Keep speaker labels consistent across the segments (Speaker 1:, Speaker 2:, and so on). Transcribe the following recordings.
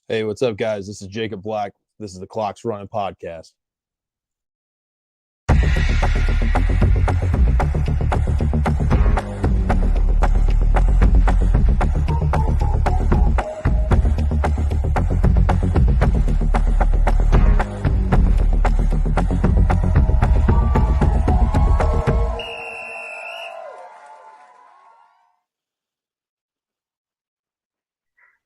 Speaker 1: Hey, what's up, guys? This is Jacob Black. This is the Clock's Running podcast.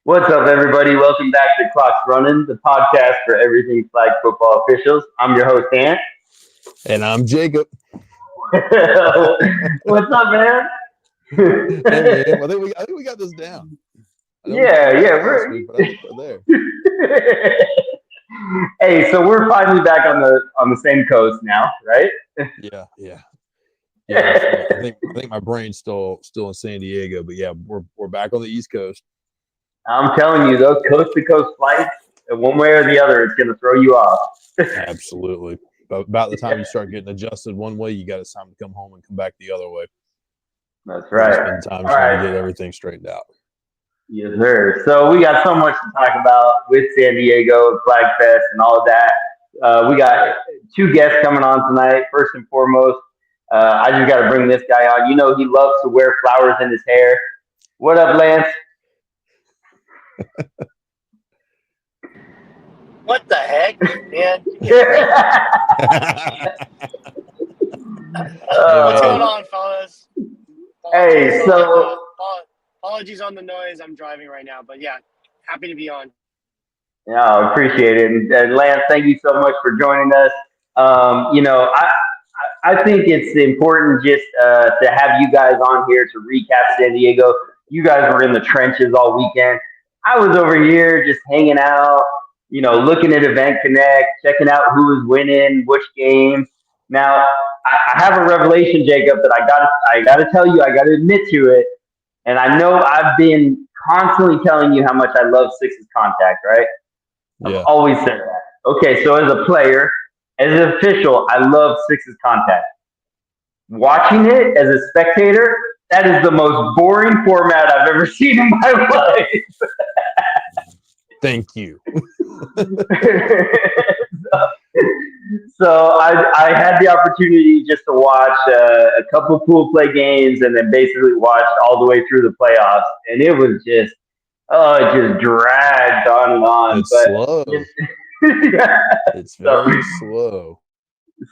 Speaker 2: What's up, everybody? Welcome back to Clock's Runnin, the podcast for everything flag football officials. I'm your host, Ant.
Speaker 1: And I'm Jacob.
Speaker 2: What's up, man?
Speaker 1: Hey, man. I think we got this down.
Speaker 2: We're
Speaker 1: there.
Speaker 2: Hey, so we're finally back on the same coast now, right?
Speaker 1: Yeah. I think my brain's still in San Diego, but yeah, we're back on the East Coast.
Speaker 2: I'm telling you, those coast to coast flights, one way or the other, it's going to throw you off.
Speaker 1: Absolutely. But about the time you start getting adjusted one way, it's time to come home and come back the other way.
Speaker 2: That's right.
Speaker 1: Spend time trying to get everything straightened out.
Speaker 2: Yes, sir. So we got so much to talk about with San Diego, Flag Fest, and all of that. We got two guests coming on tonight. First and foremost, I just got to bring this guy on. You know, he loves to wear flowers in his hair. What up, Lance?
Speaker 3: What the heck, man? What's going on, fellas? Apologies on the noise. I'm driving right now, but yeah, happy to be on.
Speaker 2: Yeah, I appreciate it. And Lance, thank you so much for joining us. I think it's important just to have you guys on here to recap San Diego. You guys were in the trenches all weekend. I was over here just hanging out, looking at Event Connect, checking out who was winning, which games. Now, I have a revelation, Jacob, that I gotta tell you, I gotta admit to it. And I know I've been constantly telling you how much I love Sixes contact, right?
Speaker 1: Yeah.
Speaker 2: I've always said that. Okay, so as a player, as an official, I love Sixes contact. Watching it as a spectator, that is the most boring format I've ever seen in my life.
Speaker 1: Thank you.
Speaker 2: So I had the opportunity just to watch a couple pool play games and then basically watch all the way through the playoffs, and it was just it just dragged on and on.
Speaker 1: It's slow. It's very slow.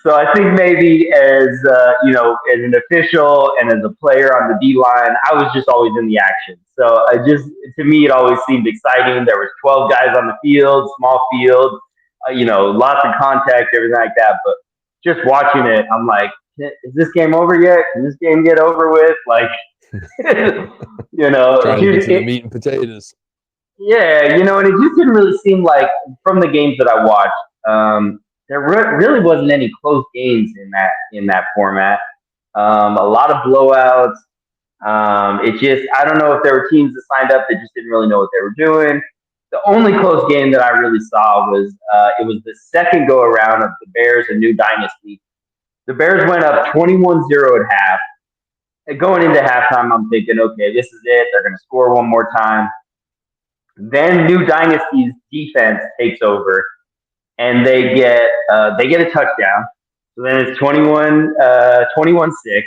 Speaker 2: So I think maybe as as an official and as a player on the D line, I was just always in the action. So to me, it always seemed exciting. There was 12 guys on the field, small field, lots of contact, everything like that. But just watching it, I'm like, is this game over yet? Can this game get over with? Like,
Speaker 1: trying to get to the meat and potatoes.
Speaker 2: Yeah, and it just didn't really seem like from the games that I watched. There really wasn't any close games in that format. A lot of blowouts. I don't know if there were teams that signed up that just didn't really know what they were doing. The only close game that I really saw was it was the second go around of the Bears and New Dynasty. The Bears went up 21-0 at half. And going into halftime, I'm thinking, okay, this is it. They're going to score one more time. Then New Dynasty's defense takes over, and they get a touchdown. So then it's 21-6.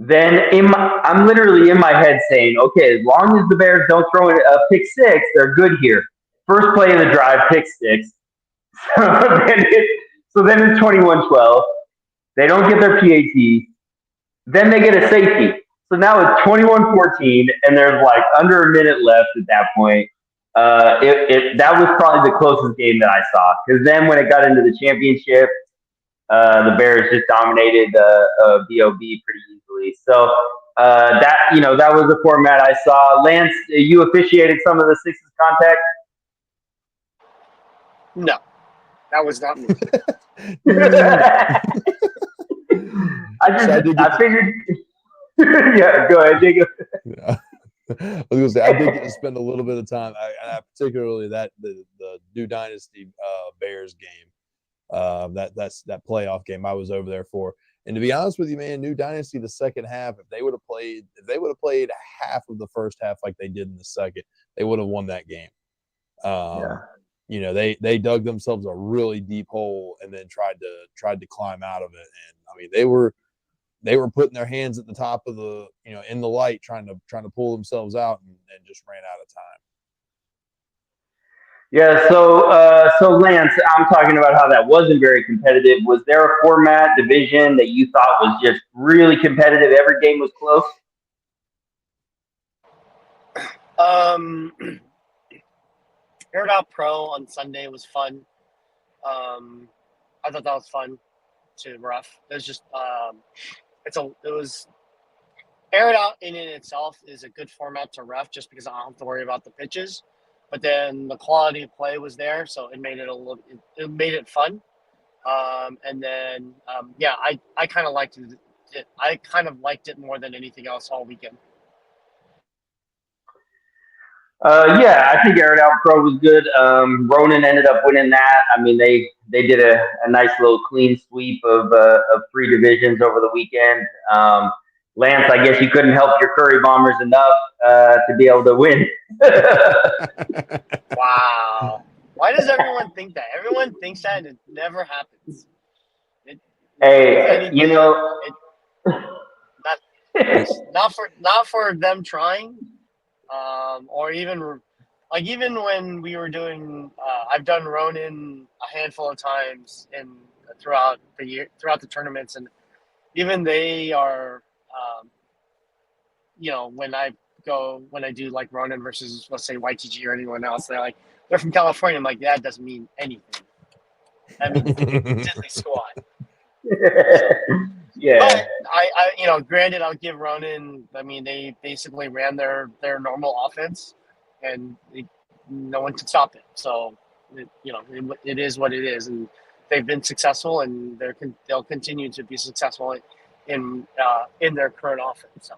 Speaker 2: Then I'm literally in my head saying, okay, as long as the Bears don't throw a pick six, they're good here. First play of the drive, pick six. So then it's 21-12. They don't get their PAT. Then they get a safety. So now it's 21-14, and there's like under a minute left at that point. That was probably the closest game that I saw. Because then when it got into the championship, the Bears just dominated BOB pretty easily. So that was the format I saw. Lance, you officiated some of the Sixes contact?
Speaker 3: No, that was not me.
Speaker 2: I figured. Yeah, go ahead, Jacob.
Speaker 1: Yeah. I was gonna say I did get to spend a little bit of time, particularly the New Dynasty Bears game. That playoff game I was over there for. And to be honest with you, man, New Dynasty the second half, if they would have played half of the first half like they did in the second, they would have won that game.
Speaker 2: Yeah.
Speaker 1: They dug themselves a really deep hole and then tried to climb out of it. And I mean, they were putting their hands at the top of the in the light trying to pull themselves out and just ran out of time.
Speaker 2: Yeah, so Lance, I'm talking about how that wasn't very competitive. Was there a format division that you thought was just really competitive? Every game was close.
Speaker 3: Um, Aired Out Pro on Sunday was fun. I thought that was fun to rough. It was just it was Air It Out in itself is a good format to ref just because I don't have to worry about the pitches. But then the quality of play was there, so it made it made it fun. And then yeah, I kind of liked it. I kind of liked it more than anything else all weekend.
Speaker 2: Yeah, I think Air It Out Pro was good. Ronin ended up winning that. I mean, they did a nice little clean sweep of three divisions over the weekend. Lance, I guess you couldn't help your Curry Bombers enough to be able to win.
Speaker 3: Wow. Why does everyone think that? Everyone thinks that, and it never happens. It, if
Speaker 2: Hey, you
Speaker 3: anything,
Speaker 2: know,
Speaker 3: it not not for them trying, or even like even when we were doing. I've done Ronin a handful of times in throughout the tournaments, and even they are, um, when I do like Ronin versus let's say YTG or anyone else, they're from California. I'm like, that doesn't mean anything. That means diddly squat. So,
Speaker 2: yeah.
Speaker 3: but granted, I'll give Ronin. I mean, they basically ran their normal offense, and no one could stop it. So, it is what it is, and they've been successful, and they'll continue to be successful in their current offense. So.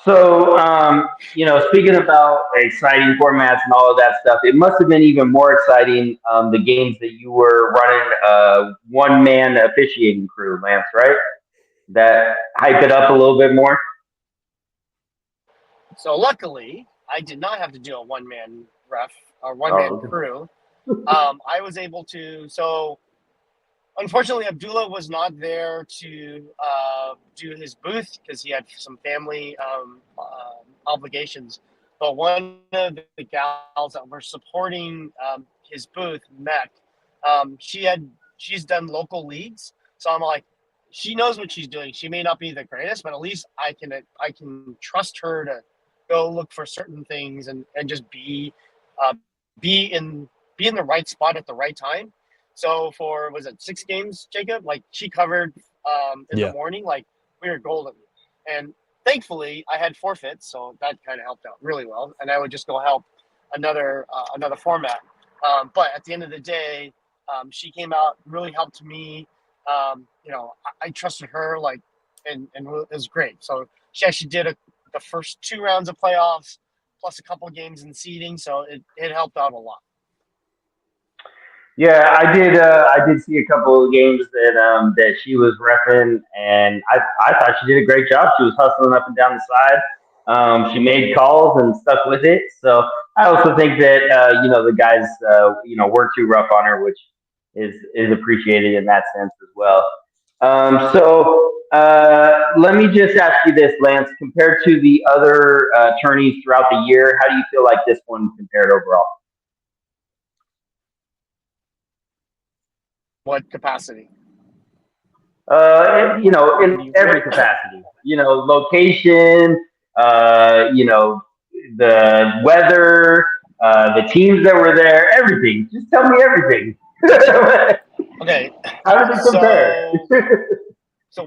Speaker 2: So, speaking about exciting formats and all of that stuff, it must have been even more exciting the games that you were running one man officiating crew, Lance, right? That hype it up a little bit more.
Speaker 3: So luckily, I did not have to do a one man ref or one man
Speaker 2: Oh,
Speaker 3: crew. I was able to. So unfortunately, Abdullah was not there to do his booth because he had some family obligations. But one of the gals that were supporting his booth, Mech, she's done local leagues. So I'm like, she knows what she's doing. She may not be the greatest, but at least I can trust her to go look for certain things and just uh, be in be in the right spot at the right time. So for was it 6 games, Jacob? Like she covered in the
Speaker 1: Yeah.
Speaker 3: morning, like we were golden. And thankfully, I had forfeits, so that kind of helped out really well. And I would just go help another format. But at the end of the day, she came out, really helped me. I trusted her, like, and it was great. So she actually did the first 2 rounds of playoffs, plus a couple games in seeding, so it helped out a lot.
Speaker 2: yeah, I did. I did see a couple of games that she was repping, and I thought she did a great job. She was hustling up and down the side. She made calls and stuck with it. So I also think that the guys weren't too rough on her, which is appreciated in that sense as well. Let me just ask you this, Lance. Compared to the other tourneys throughout the year, how do you feel like this one compared overall?
Speaker 3: What capacity?
Speaker 2: In every capacity, location, the weather, the teams that were there, everything. Just tell me everything.
Speaker 3: Okay,
Speaker 2: How does it compare?
Speaker 3: so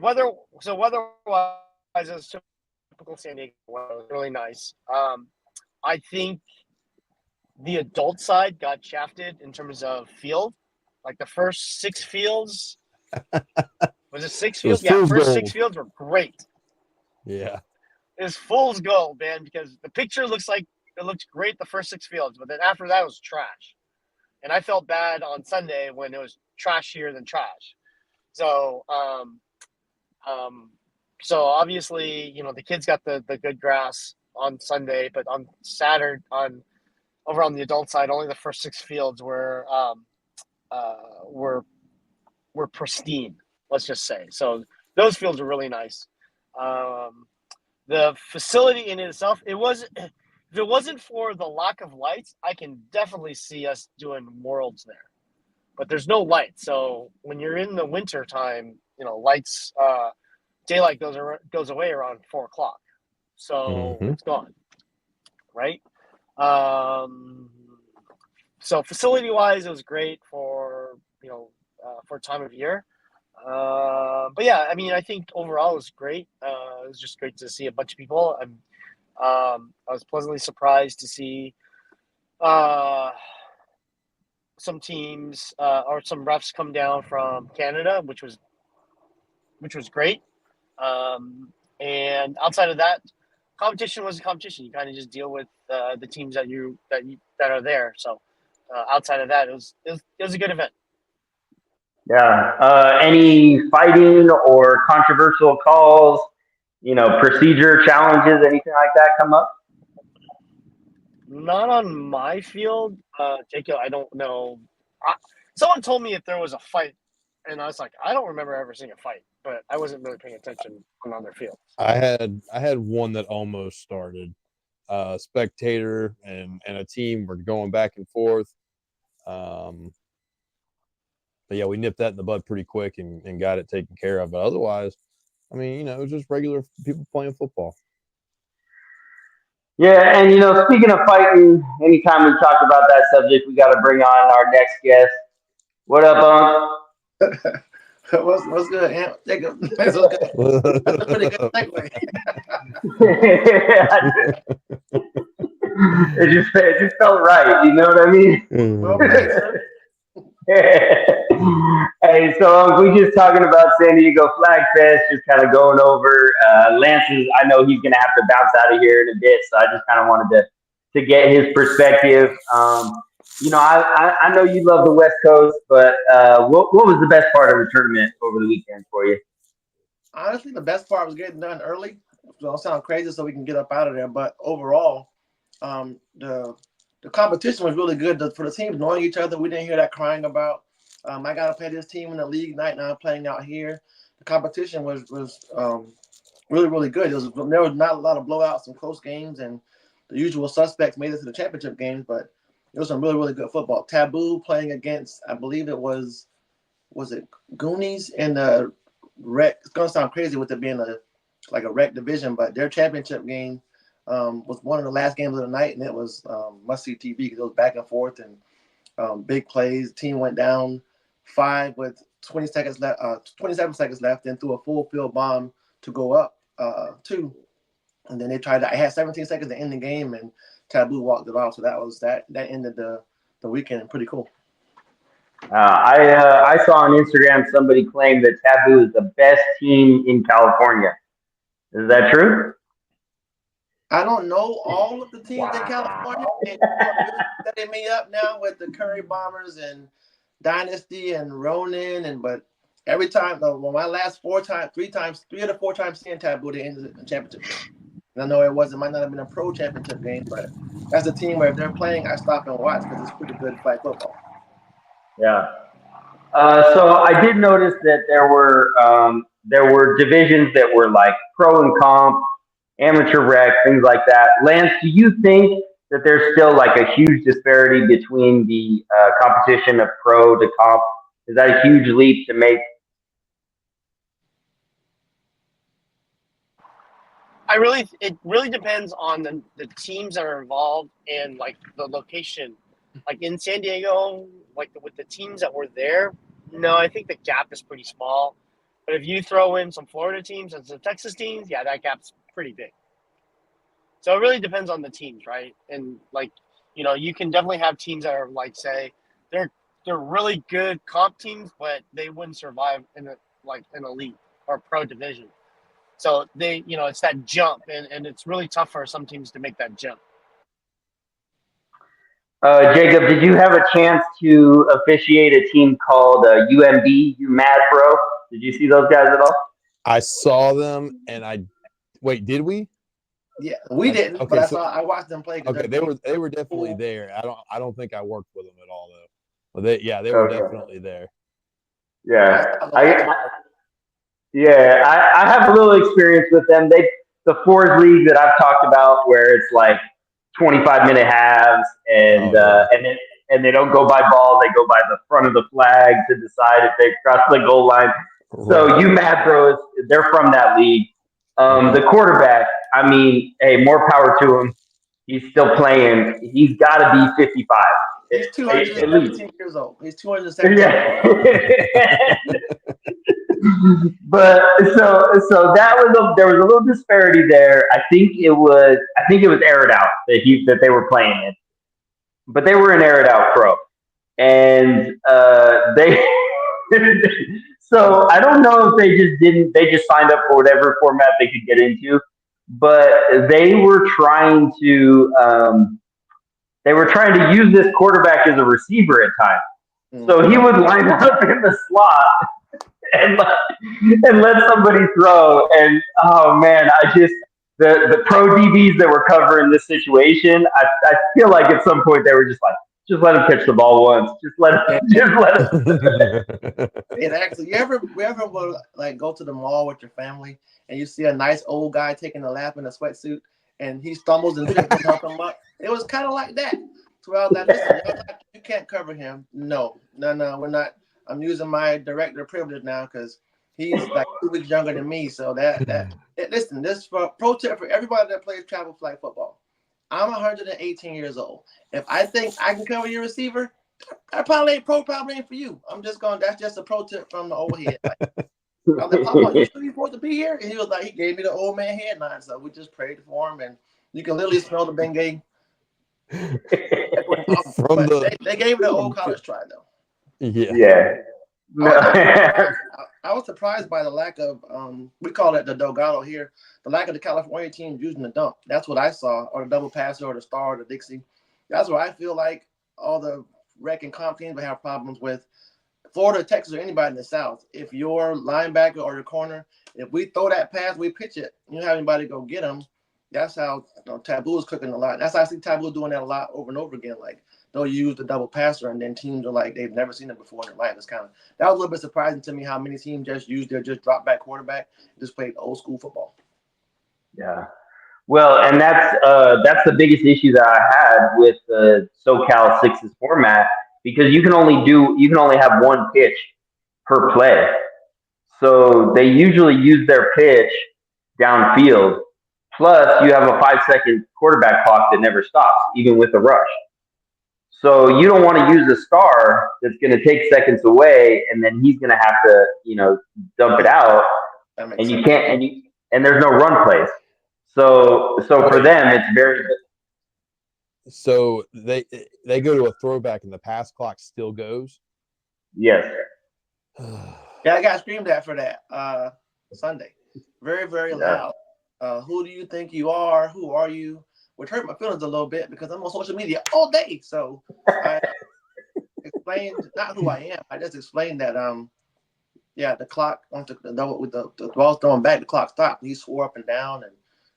Speaker 3: so weather-wise, it's typical San Diego weather. It was really nice. I think the adult side got shafted in terms of field. Like the first 6 fields, was it six
Speaker 1: It was
Speaker 3: fields? Yeah,
Speaker 1: fool's
Speaker 3: first six
Speaker 1: gold.
Speaker 3: fields were great.
Speaker 1: Yeah.
Speaker 3: It was fool's gold, man, because the picture looks like it looked great the first 6 fields, but then after that it was trash. And I felt bad on Sunday when it was trashier than trash. So, um, so obviously, the kids got the good grass on Sunday, but on Saturday, over on the adult side, only the first 6 fields uh, were were pristine. Let's just say so. Those fields are really nice. Um, the facility in itself, it was. If it wasn't for the lack of lights, I can definitely see us doing worlds there. But there's no light, so when you're in the winter time, lights, daylight goes away around 4 o'clock, so
Speaker 1: Mm-hmm.
Speaker 3: it's gone, right? Um, so facility wise, it was great for time of year. But yeah, I mean, I think overall it was great. It was just great to see a bunch of people. I was pleasantly surprised to see uh, some teams or some refs come down from Canada, which was great. And outside of that, competition was a competition. You kind of just deal with the teams that are there. So outside of that, it was a good event.
Speaker 2: Yeah. Any fighting or controversial calls? Procedure challenges, anything like that come up?
Speaker 3: Not on my field, Jacob. I don't know. Someone told me if there was a fight, and I was like, I don't remember ever seeing a fight, but I wasn't really paying attention on their fields.
Speaker 1: I had one that almost started. Spectator and a team were going back and forth. But yeah, we nipped that in the bud pretty quick and got it taken care of. But otherwise, I mean, it was just regular people playing football.
Speaker 2: Yeah, and speaking of fighting, anytime we talk about that subject, we got to bring on our next guest. What up, Unk?
Speaker 4: What's good, Ant? Jacob? That's okay. That's a pretty good segue.
Speaker 2: It just felt right. You know what I mean?
Speaker 4: Well played, sir.
Speaker 2: Hey, so we just talking about San Diego Flag Fest, just kind of going over Lance's. I know he's gonna have to bounce out of here in a bit, so I just kind of wanted to get his perspective. I know you love the West Coast, but what was the best part of the tournament over the weekend for you?
Speaker 4: Honestly, the best part was getting done early. Don't sound crazy, so we can get up out of there. But overall, the competition was really good for the teams knowing each other. We didn't hear that crying about. I got to play this team in the league night. Now I'm playing out here. The competition was really, really good. There was not a lot of blowouts, some close games, and the usual suspects made it to the championship games. But it was some really, really good football. Taboo playing against, I believe it was it Goonies and the rec. It's gonna sound crazy with it being a rec division, but their championship game was one of the last games of the night, and it was must see TV because it was back and forth and big plays. Team went down 5 with 27 seconds left, and threw a full field bomb to go up 2, and then they tried. I had 17 seconds to end the game, and Taboo walked it off. So that ended the weekend. Pretty cool.
Speaker 2: I saw on Instagram somebody claim that Taboo is the best team in California. Is that true?
Speaker 4: I don't know all of the teams in California. And you're setting me up now with the Curry Bombers and Dynasty and Ronin, but every time, my last 3 of the 4 times seeing Taboo, they ended the championship game. And I know might not have been a pro championship game, but that's a team where if they're playing, I stop and watch because it's pretty good flag football.
Speaker 2: Yeah. So I did notice that there were divisions that were like pro and comp, amateur rec, things like that. Lance, do you think that there's still like a huge disparity between the competition of pro to comp? Is that a huge leap to make?
Speaker 3: It really depends on the teams that are involved and like the location. Like in San Diego, like with the teams that were there, no, I think the gap is pretty small. But if you throw in some Florida teams and some Texas teams, yeah, that gap's pretty big. So it really depends on the teams, right? And like, you can definitely have teams that are like, say, they're they're really good comp teams, but they wouldn't survive in a league or pro division. So it's that jump, and it's really tough for some teams to make that jump.
Speaker 2: Jacob, did you have a chance to officiate a team called UMB, You Mad Bro? Did you see those guys at all?
Speaker 1: I saw them, and wait, did we?
Speaker 4: Yeah, we didn't,
Speaker 1: Okay,
Speaker 4: but
Speaker 1: so
Speaker 4: I watched them play.
Speaker 1: okay, they were definitely there. I don't think I worked with them at all though. But they were
Speaker 2: Okay.
Speaker 1: definitely there.
Speaker 2: Yeah.
Speaker 4: I
Speaker 2: I have a little experience with them. The fours league that I've talked about where it's like 25-minute halves
Speaker 1: Oh yeah.
Speaker 2: and they don't go by ball, they go by the front of the flag to decide if they cross the goal line. So
Speaker 1: Right.
Speaker 2: UMass Bros, they're from that league.
Speaker 1: Okay.
Speaker 2: The quarterback, I mean, hey, more power to him. He's still playing. He's got to be 55
Speaker 4: He's
Speaker 2: at least.
Speaker 4: 217 years old. He's 217.
Speaker 2: Yeah. But so that was there was a little disparity there. I think it was aired out that they were playing it, but they were an aired out pro, and they. So I don't know if they just signed up for whatever format they could get into, but they were trying to use this quarterback as a receiver at times. So he would line up in the slot and let somebody throw. And oh man, the pro DBs that were covering this situation, I feel like at some point they were just like, just let him catch the ball once. Just let him.
Speaker 4: And actually, you ever will like go to the mall with your family and you see a nice old guy taking a lap in a sweatsuit and he stumbles and people help him up? It was kind of like that. So I was like, listen, you can't cover him. No, we're not. I'm using my director privilege now because he's like 2 weeks younger than me. So listen, this for pro tip for everybody that plays travel flag football. I'm 118 years old. If I think I can cover your receiver, that probably ain't for you. I'm just going. That's just a pro tip from the old head. Like, I was like, Papa, you sure you're supposed to be here? And he was like, he gave me the old man head nod. So we just prayed for him, and you can literally smell the Bengay.
Speaker 1: From
Speaker 4: But they gave it an old college try though.
Speaker 1: Yeah.
Speaker 2: Yeah.
Speaker 4: I was surprised by the lack of we call it the Delgado here, the lack of the California teams using the dump. That's what I saw, or the double passer, or the star, or the Dixie. That's where I feel like all the rec and comp teams would have problems with. Florida, Texas, or anybody in the South. If your linebacker or your corner, if we throw that pass, we pitch it. You don't have anybody to go get them. That's how Taboo is cooking a lot. That's how I see Taboo doing that a lot over and over again. Like they'll use the double passer, and then teams are like they've never seen it before in their life. It's kind of that was a little bit surprising to me how many teams just used their just drop back quarterback, just played old school football.
Speaker 2: Yeah. Well, and that's the biggest issue that I had with the SoCal Sixes format because you can only have one pitch per play. So they usually use their pitch downfield. Plus, you have a 5-second quarterback clock that never stops, even with a rush. So you don't want to use a star that's going to take seconds away, and then he's going to have to, dump it out, and you can't, and there's no run plays. So for them, it's very.
Speaker 1: So they go to a throwback, and the pass clock still goes.
Speaker 2: Yes.
Speaker 4: Yeah, I got screamed at for that Sunday. Very, very loud. Who do you think you are? Who are you? Which hurt my feelings a little bit because I'm on social media all day. So I explained not who I am. I just explained that the clock once the ball's thrown back, the clock stopped. He swore up and down and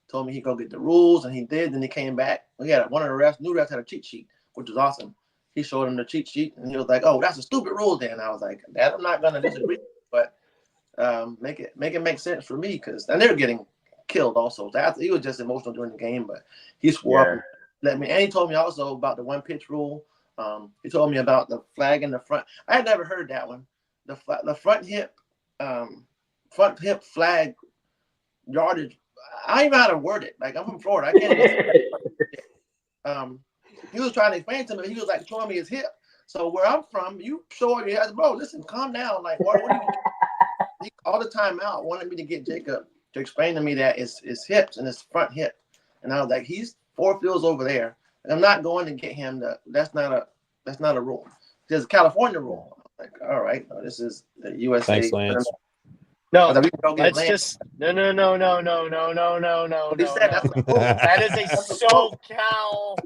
Speaker 4: told me he'd go get the rules, and he did. Then he came back. He had one of the new refs had a cheat sheet, which was awesome. He showed him the cheat sheet, and he was like, "Oh, that's a stupid rule." Then I was like, "That I'm not gonna disagree, but make it make sense for me because and they were getting killed also. So he was just emotional during the game, but he swore up and let me. And he told me also about the one pitch rule. He told me about the flag in the front. I had never heard that one. The front hip flag yardage. I don't even know how to word it. Like I'm from Florida, I can't even. He was trying to explain to me. He was like showing me his hip. So where I'm from, you show me, bro. Listen, calm down. Like what are you? He all the time out wanted me to get Jacob to explain to me that it's hips and his front hip, and I was like, he's 4 fields over there, and I'm not going to get him. That's not a rule. There's a California rule. I'm like, all right, this is the USA.
Speaker 1: Thanks, Lance.
Speaker 3: No,
Speaker 4: let's
Speaker 3: just no.
Speaker 4: He said that's a rule.
Speaker 3: That is a SoCal.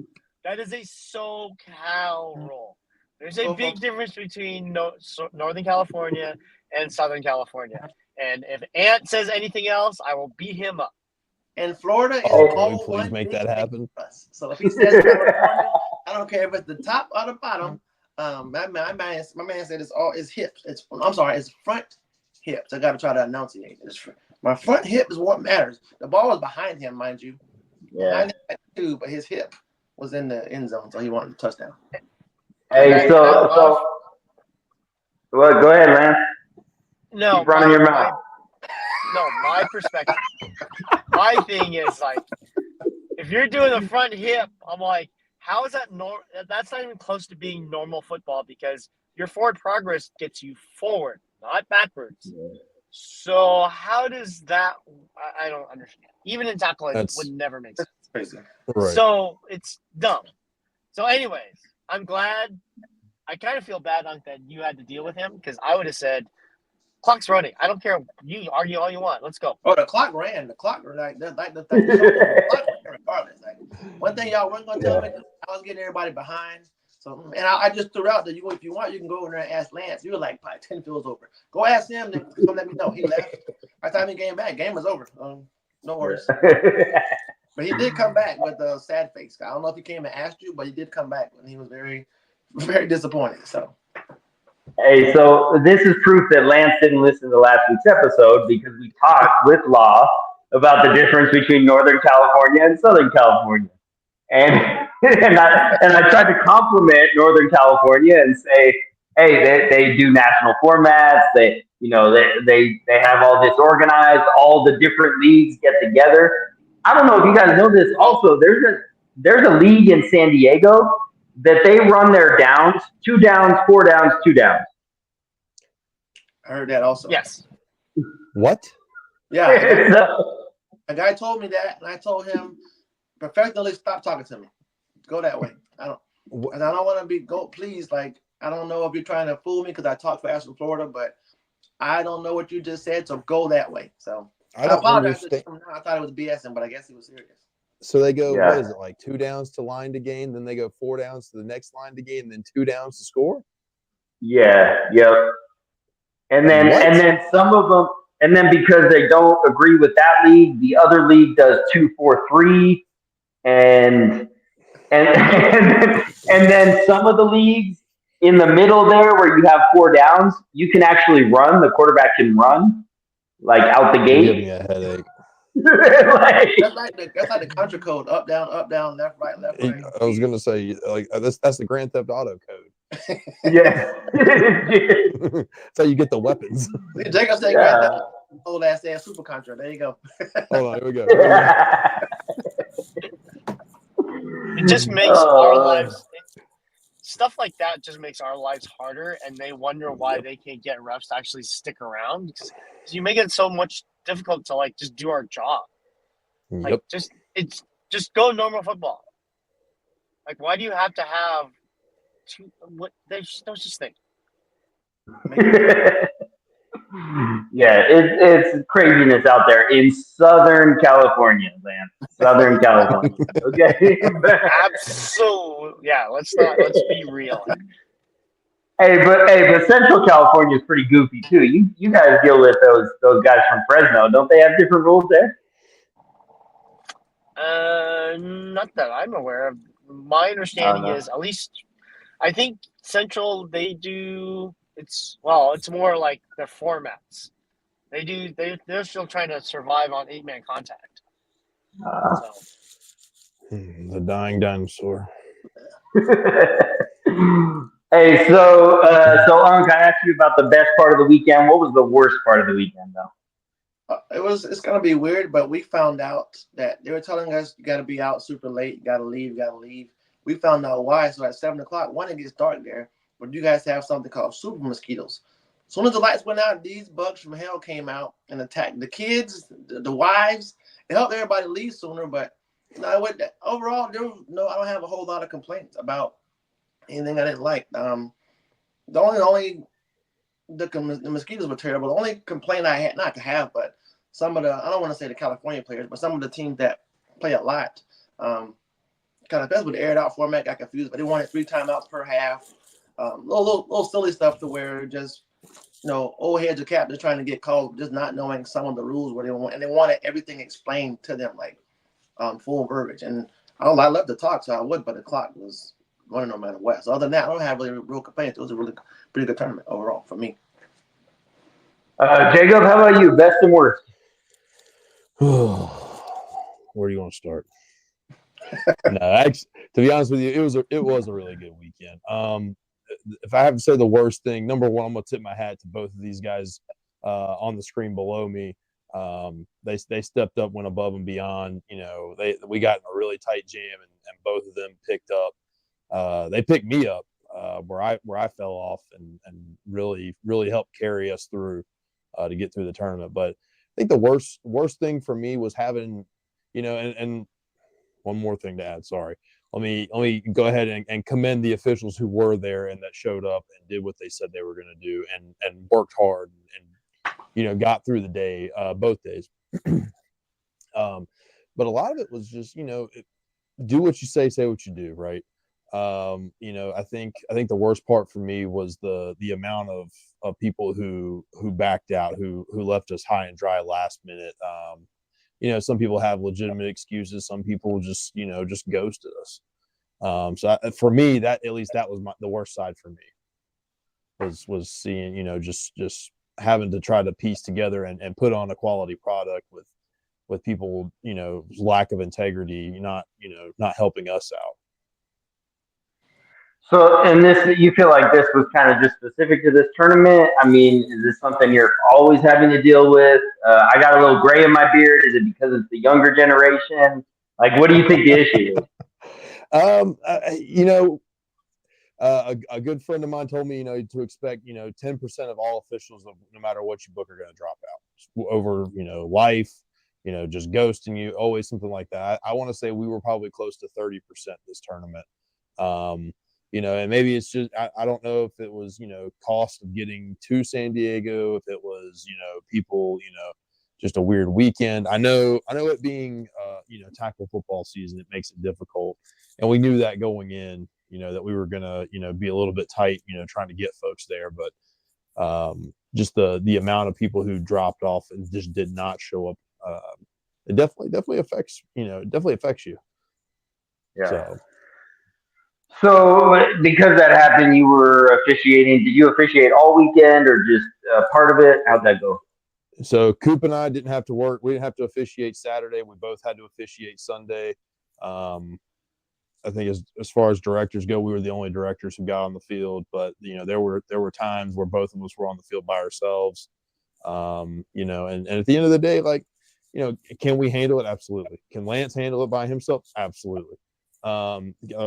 Speaker 3: That is a SoCal rule. There's a big difference between Northern California and Southern California. And if Ant says anything else, I will beat him up.
Speaker 4: And Florida is
Speaker 1: Oh, can we
Speaker 4: all
Speaker 1: please
Speaker 4: one
Speaker 1: make
Speaker 4: big
Speaker 1: that happen?
Speaker 4: us. So if he says California, I don't care if it's the top or the bottom. My man said it's hips. It's front hips. I got to try to enunciate. My front hip is what matters. The ball was behind him, mind you, behind him too, but his hip was in the end zone, so he wanted a touchdown.
Speaker 2: Hey, so well, go ahead, Lance.
Speaker 3: No,
Speaker 2: Keep running your mouth.
Speaker 3: my perspective. My thing is like, if you're doing the front hip, I'm like, how is that that's not even close to being normal football, because your forward progress gets you forward, not backwards. Yeah. So how does that? I don't understand. Even in tackling, it would never make sense.
Speaker 4: Crazy.
Speaker 1: Right.
Speaker 3: So it's dumb. So, anyways, I'm glad. I kind of feel bad, Unk, that you had to deal with him, because I would have said, "Clock's running. I don't care. You argue all you want. Let's go."
Speaker 4: Oh, the clock ran. The clock the clock ran regardless. Like, one thing y'all weren't gonna tell me, I was getting everybody behind. So, and I just threw out that if you want, you can go over there and ask Lance. You were like probably 10 fields over. Go ask him. Then come let me know. He left. By the time he came back, game was over. No worries. But he did come back with a sad face. I don't know if he came and asked you, but he did come back, and he was very, very disappointed. So.
Speaker 2: Hey, so this is proof that Lance didn't listen to last week's episode, because we talked with Law about the difference between Northern California and Southern California. And I tried to compliment Northern California and say, hey, they do national formats. They have all this organized. All the different leagues get together. I don't know if you guys know this. Also, there's a league in San Diego that they run their downs, 2 downs, 4 downs, 2 downs.
Speaker 4: I heard that also.
Speaker 3: Yes.
Speaker 1: What?
Speaker 4: Yeah. A guy told me that, and I told him, professionally, stop talking to me. Go that way. I don't want to please, like, I don't know if you're trying to fool me because I talk fast in Florida, but I don't know what you just said, so go that way. So I apologize. I thought it was BSing, but I guess he was serious.
Speaker 1: So they go, what is it, like 2 downs to line to gain, then they go 4 downs to the next line to gain, and then 2 downs to score?
Speaker 2: Yeah, yep. And then some of them, and then because they don't agree with that league, the other league does 2-4-3, and then some of the leagues in the middle there where you have 4 downs, you can actually run. The quarterback can run, like out the gate.
Speaker 1: Give me a headache.
Speaker 4: That's like the country code: up, down, left, right, left, right.
Speaker 1: I was gonna say, like, that's the Grand Theft Auto code.
Speaker 2: Yeah.
Speaker 1: That's how you get the weapons.
Speaker 4: Jacob said Grand Theft old ass Super Contra. There you go.
Speaker 1: Hold on, here we go.
Speaker 3: It just makes our lives, stuff like that just makes our lives harder, and they wonder why they can't get refs to actually stick around, because you make it so much difficult to, like, just do our job. Like, just go normal football. Like, why do you have to have there's no such thing.
Speaker 2: Yeah, it's craziness out there in Southern California, man. Southern California. Okay.
Speaker 3: Absolutely. Yeah, let's be real.
Speaker 2: Hey, but Central California is pretty goofy too. You guys deal with those guys from Fresno, don't they have different rules there?
Speaker 3: Not that I'm aware of. My understanding is, at least, I think Central, they do. It's more like their formats. They're still trying to survive on 8-man contact.
Speaker 1: The dying dinosaur.
Speaker 2: Hey, so Unk, I asked you about the best part of the weekend. What was the worst part of the weekend, though?
Speaker 4: It's gonna be weird, but we found out that they were telling us you gotta be out super late, you gotta leave. We found out why. So at 7:00, when it gets dark there, but you guys have something called super mosquitoes. As soon as the lights went out, these bugs from hell came out and attacked the kids, the wives. It helped everybody leave sooner, but overall, I don't have a whole lot of complaints about anything I didn't like. The mosquitoes were terrible. The only complaint I had, not to have, but some of I don't want to say the California players, but some of the teams that play a lot, kind of best with the aired out format, got confused, but they wanted 3 timeouts per half. Little silly stuff to where just old heads of captains trying to get calls, just not knowing some of the rules what they want, and they wanted everything explained to them like full verbiage. And I love to talk, so I would, but the clock was running no matter what. So other than that, I don't have really real complaints. It was a really pretty good tournament overall for me.
Speaker 2: Jacob, how about you? Best and worst?
Speaker 1: Where are you going to start? No, actually, to be honest with you, it was a really good weekend. If I have to say the worst thing, number one, I'm gonna tip my hat to both of these guys on the screen below me. They stepped up, went above and beyond. We got in a really tight jam, and both of them picked up. They picked me up where I fell off, and really helped carry us through to get through the tournament. But I think the worst thing for me was having, and one more thing to add. Sorry. Let me go ahead and commend the officials who were there and that showed up and did what they said they were going to do and worked hard and got through the day, both days. But a lot of it was just do what you say what you do, right? I think the worst part for me was the amount of people who backed out, who left us high and dry last minute. Some people have legitimate excuses. Some people just ghosted us. So for me, that was the worst side for me was seeing, just having to try to piece together and put on a quality product with people, lack of integrity, not helping us out.
Speaker 2: So, and this, you feel like this was kind of just specific to this tournament? I mean, is this something you're always having to deal with? I got a little gray in my beard. Is it because it's the younger generation? Like, what do you think the issue is?
Speaker 1: A good friend of mine told me, to expect, 10% of all officials, no matter what you book, are going to drop out over, life, just ghosting you, always something like that. I want to say we were probably close to 30% this tournament. And maybe it's just, I don't know if it was, cost of getting to San Diego, if it was, people, just a weird weekend. I know it being, tackle football season, it makes it difficult. And we knew that going in, that we were going to, be a little bit tight, trying to get folks there. But just the amount of people who dropped off and just did not show up, it definitely affects, you.
Speaker 2: Yeah. So because that happened, you were officiating. Did you officiate all weekend or just part of it? How'd that go?
Speaker 1: So Coop and I didn't have to work. We didn't have to officiate Saturday. We both had to officiate Sunday. I think as far as directors go, we were the only directors who got on the field. But there were times where both of us were on the field by ourselves. And at the end of the day, can we handle it? Absolutely. Can Lance handle it by himself? Absolutely. Are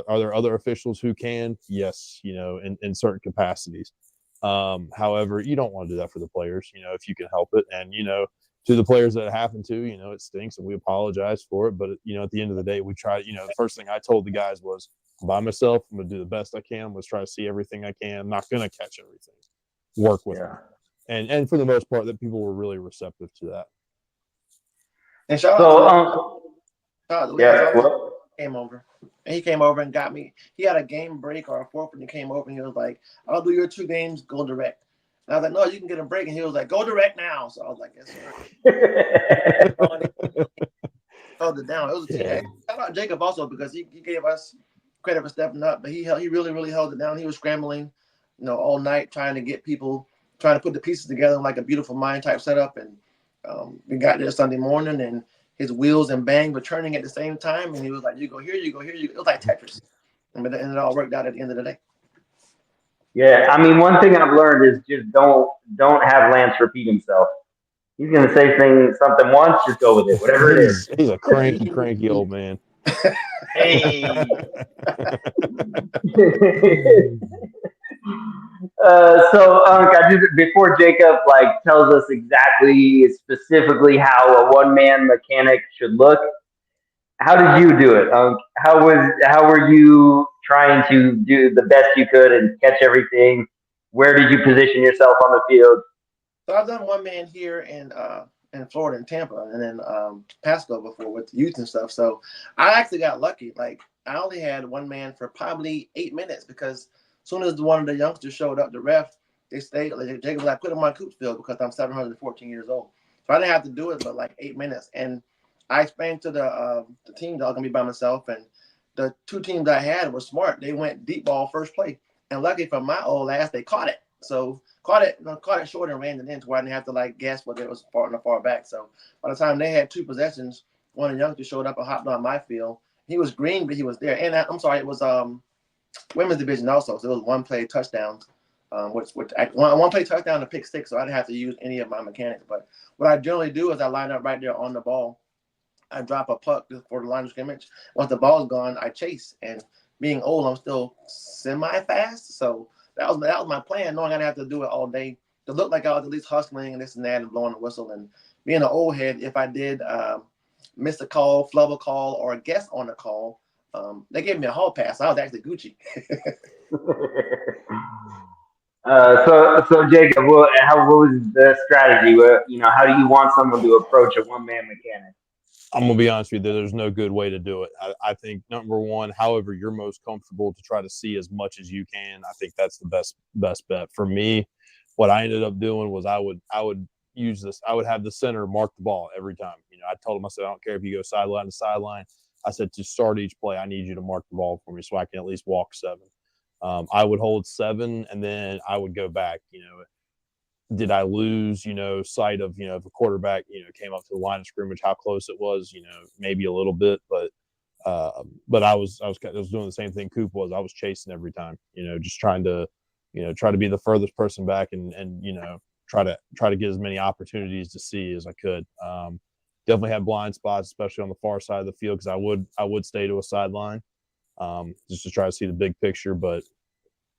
Speaker 1: there other officials who can? Yes, in certain capacities. However, you don't want to do that for the players, if you can help it. And, to the players that it happened to, it stinks and we apologize for it. But, at the end of the day, we try, the first thing I told the guys was, by myself, I'm going to do the best I can. Let's try to see everything I can. I'm not going to catch everything. Work with them. And for the most part, that people were really receptive to that.
Speaker 4: And shout out to Lance. Came over. And he came over and got me. He had a game break or a forfeit, and he came over and he was like, I'll do your 2 games, go direct. And I was like, no, you can get a break. And he was like, go direct now. So I was like, yes, sir. Held it down. It was a team. Shout out Jacob also because he gave us credit for stepping up, but he really held it down. He was scrambling, all night trying to get people, trying to put the pieces together in like a beautiful mind type setup. And we got there Sunday morning and his wheels and bang were turning at the same time, and he was like, "You go here, you go here, you." It was like Tetris, and it all worked out at the end of the day.
Speaker 2: Yeah, I mean, one thing I've learned is just don't have Lance repeat himself. He's gonna say something once, just go with it, whatever it is.
Speaker 1: He's a cranky old man.
Speaker 3: Hey.
Speaker 2: So before Jacob tells us specifically how a one-man mechanic should look, how did you do it? How were you trying to do the best you could and catch everything? Where did you position yourself on the field?
Speaker 4: So I've done one man here in Florida, in Tampa, and then Pasco before with the youth and stuff. So I actually got lucky. Like I only had one man for probably 8 minutes because as soon as one of the youngsters showed up, the ref, they stayed. Like, Jacob was like, put him on Coop's field because I'm 714 years old. So I didn't have to do it but like 8 minutes. And I explained to the team that I was gonna be by myself, and the two teams I had were smart. They went deep ball first play, and lucky for my old ass, they caught it. So caught it short and ran it in to where I didn't have to like guess whether it was far back. So by the time they had 2 possessions, one of the youngsters showed up and hopped on my field. He was green, but he was there. And I'm sorry, it was women's division also. So it was 1 play touchdowns, one play touchdown to pick 6. So I didn't have to use any of my mechanics. But what I generally do is I line up right there on the ball. I drop a puck for the line of scrimmage. Once the ball's gone, I chase. And being old, I'm still semi-fast. So that was my plan, knowing I didn't have to do it all day. To look like I was at least hustling and this and that and blowing the whistle. And being an old head, if I did miss a call, flub a call, or a guess on a call, they gave me a hall pass. I was actually Gucci.
Speaker 2: So Jacob, what was the strategy? How do you want someone to approach a one-man mechanic?
Speaker 1: I'm gonna be honest with you. There's no good way to do it. I think number one, however you're most comfortable to try to see as much as you can. I think that's the best bet for me. What I ended up doing was I would use this. I would have the center mark the ball every time. I told him, I said, I don't care if you go sideline to sideline. I said, to start each play, I need you to mark the ball for me so I can at least walk 7. I would hold 7, and then I would go back. Did I lose, sight of, if a quarterback, came up to the line of scrimmage, how close it was, maybe a little bit, but I was doing the same thing Coop was. I was chasing every time, just trying to be the furthest person back and try to get as many opportunities to see as I could. Definitely had blind spots, especially on the far side of the field, because I would stay to a sideline just to try to see the big picture. But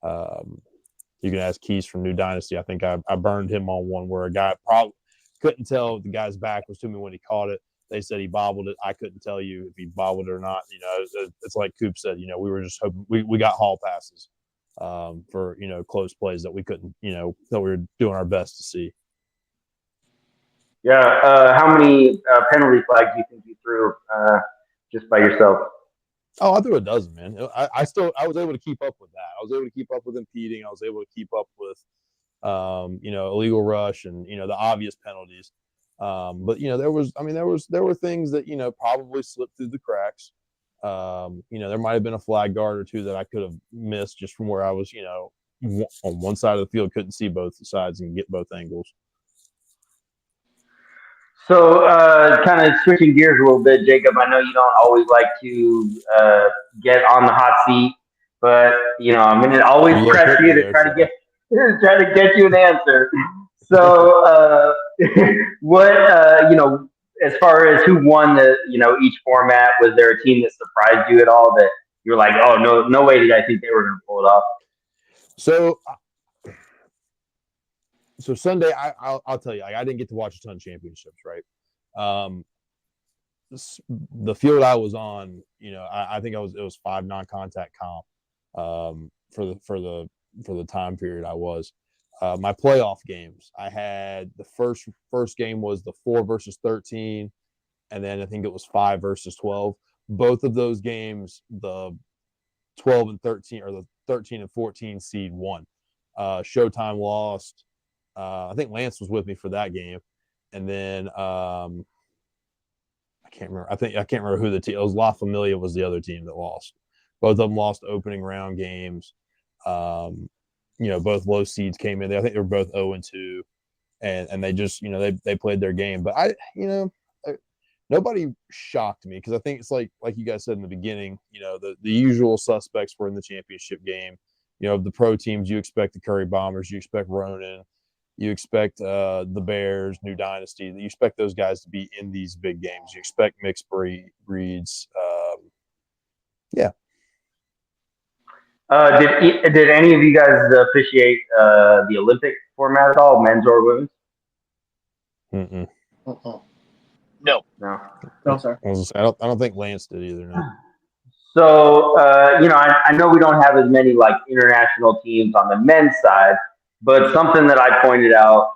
Speaker 1: you can ask Keys from New Dynasty. I think I burned him on one where a guy probably couldn't tell the guy's back was to me when he caught it. They said he bobbled it. I couldn't tell you if he bobbled it or not. It's like Coop said. We were just hoping we got hall passes for close plays that we couldn't that we were doing our best to see.
Speaker 2: Yeah. How many penalty flags do you think you threw just by yourself?
Speaker 1: Oh, I threw a dozen, man. I was able to keep up with that. I was able to keep up with impeding. I was able to keep up with, illegal rush and the obvious penalties. But there were things that probably slipped through the cracks. There might have been a flag guard or two that I could have missed just from where I was, on one side of the field, couldn't see both sides and get both angles.
Speaker 2: So, kind of switching gears a little bit, Jacob. I know you don't always like to get on the hot seat, but I'm going to always press you to try to get you an answer. So, what as far as who won the each format, was there a team that surprised you at all that you were like, oh no way did I think they were going to pull it off?
Speaker 1: So Sunday, I'll tell you, I didn't get to watch a ton of championships, right? The field I was on, I think it was 5 non-contact comp for the time period I was. My playoff games, I had the first game was the 4 versus 13, and then I think it was 5 versus 12. Both of those games, the 12 and 13 or the 13 and 14 seed won. Showtime lost. I think Lance was with me for that game, and then I can't remember. I can't remember who the team. It was La Familia was the other team that lost. Both of them lost opening round games. Both low seeds came in. I think they were both 0-2, and they just they played their game. But nobody shocked me because I think it's like you guys said in the beginning. The usual suspects were in the championship game. The pro teams, you expect the Curry Bombers, you expect Runnin. You expect the Bears, New Dynasty. You expect those guys to be in these big games. You expect mixed breeds. Yeah.
Speaker 2: Did any of you guys officiate the Olympic format at all, men's or women's?
Speaker 1: Mm-mm.
Speaker 3: No.
Speaker 4: No, sir.
Speaker 1: I don't think Lance did either. No.
Speaker 2: So I know we don't have as many like international teams on the men's side. But something that I pointed out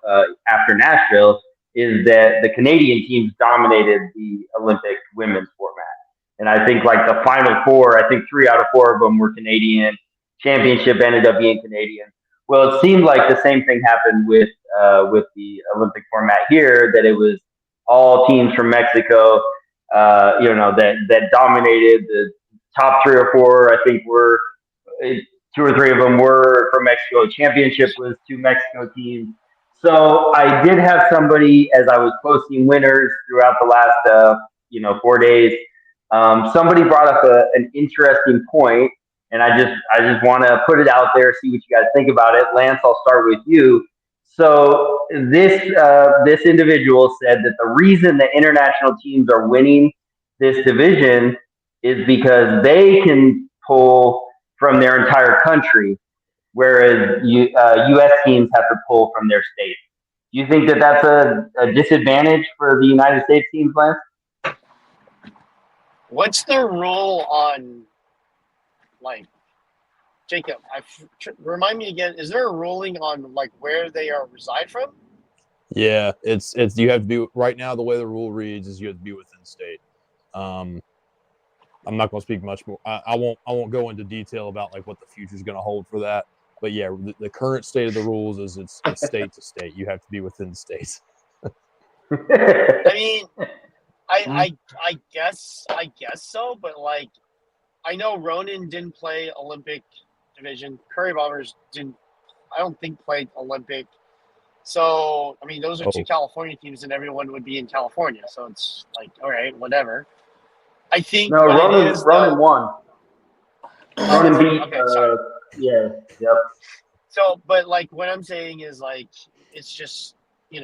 Speaker 2: after Nashville is that the Canadian teams dominated the Olympic women's format. And I think like the final 4, I think 3 out of 4 of them were Canadian. Championship ended up being Canadian. Well, it seemed like the same thing happened with the Olympic format here, that it was all teams from Mexico, that dominated. The top 3 or 4, I think, were 2 or 3 of them were from Mexico. Championship was 2 Mexico teams. So I did have somebody, as I was posting winners throughout the last 4 days. Somebody brought up an interesting point, and I just want to put it out there, see what you guys think about it. Lance, I'll start with you. So this individual said that the reason the international teams are winning this division is because they can pull from their entire country, whereas U.S. teams have to pull from their state. Do you think that that's a disadvantage for the United States teams, Lance?
Speaker 3: What's the rule on, like, Jacob? Remind me again. Is there a ruling on like where they are reside from?
Speaker 1: Yeah, it's you have to be right now. The way the rule reads is you have to be within state. I'm not going to speak much more. I won't go into detail about like what the future is going to hold for that. But yeah, the current state of the rules is it's state to state. You have to be within states.
Speaker 3: I mean, I guess so, but like I know Runnin didn't play Olympic division. Curry Bombers didn't. I don't think played Olympic. So I mean, those are 2 California teams, and everyone would be in California. So it's like, all right, whatever. I think
Speaker 2: no, Runnin won. Runnin beat.
Speaker 3: Okay, sorry.
Speaker 2: Yeah. Yep.
Speaker 3: So, but like what I'm saying is like it's just I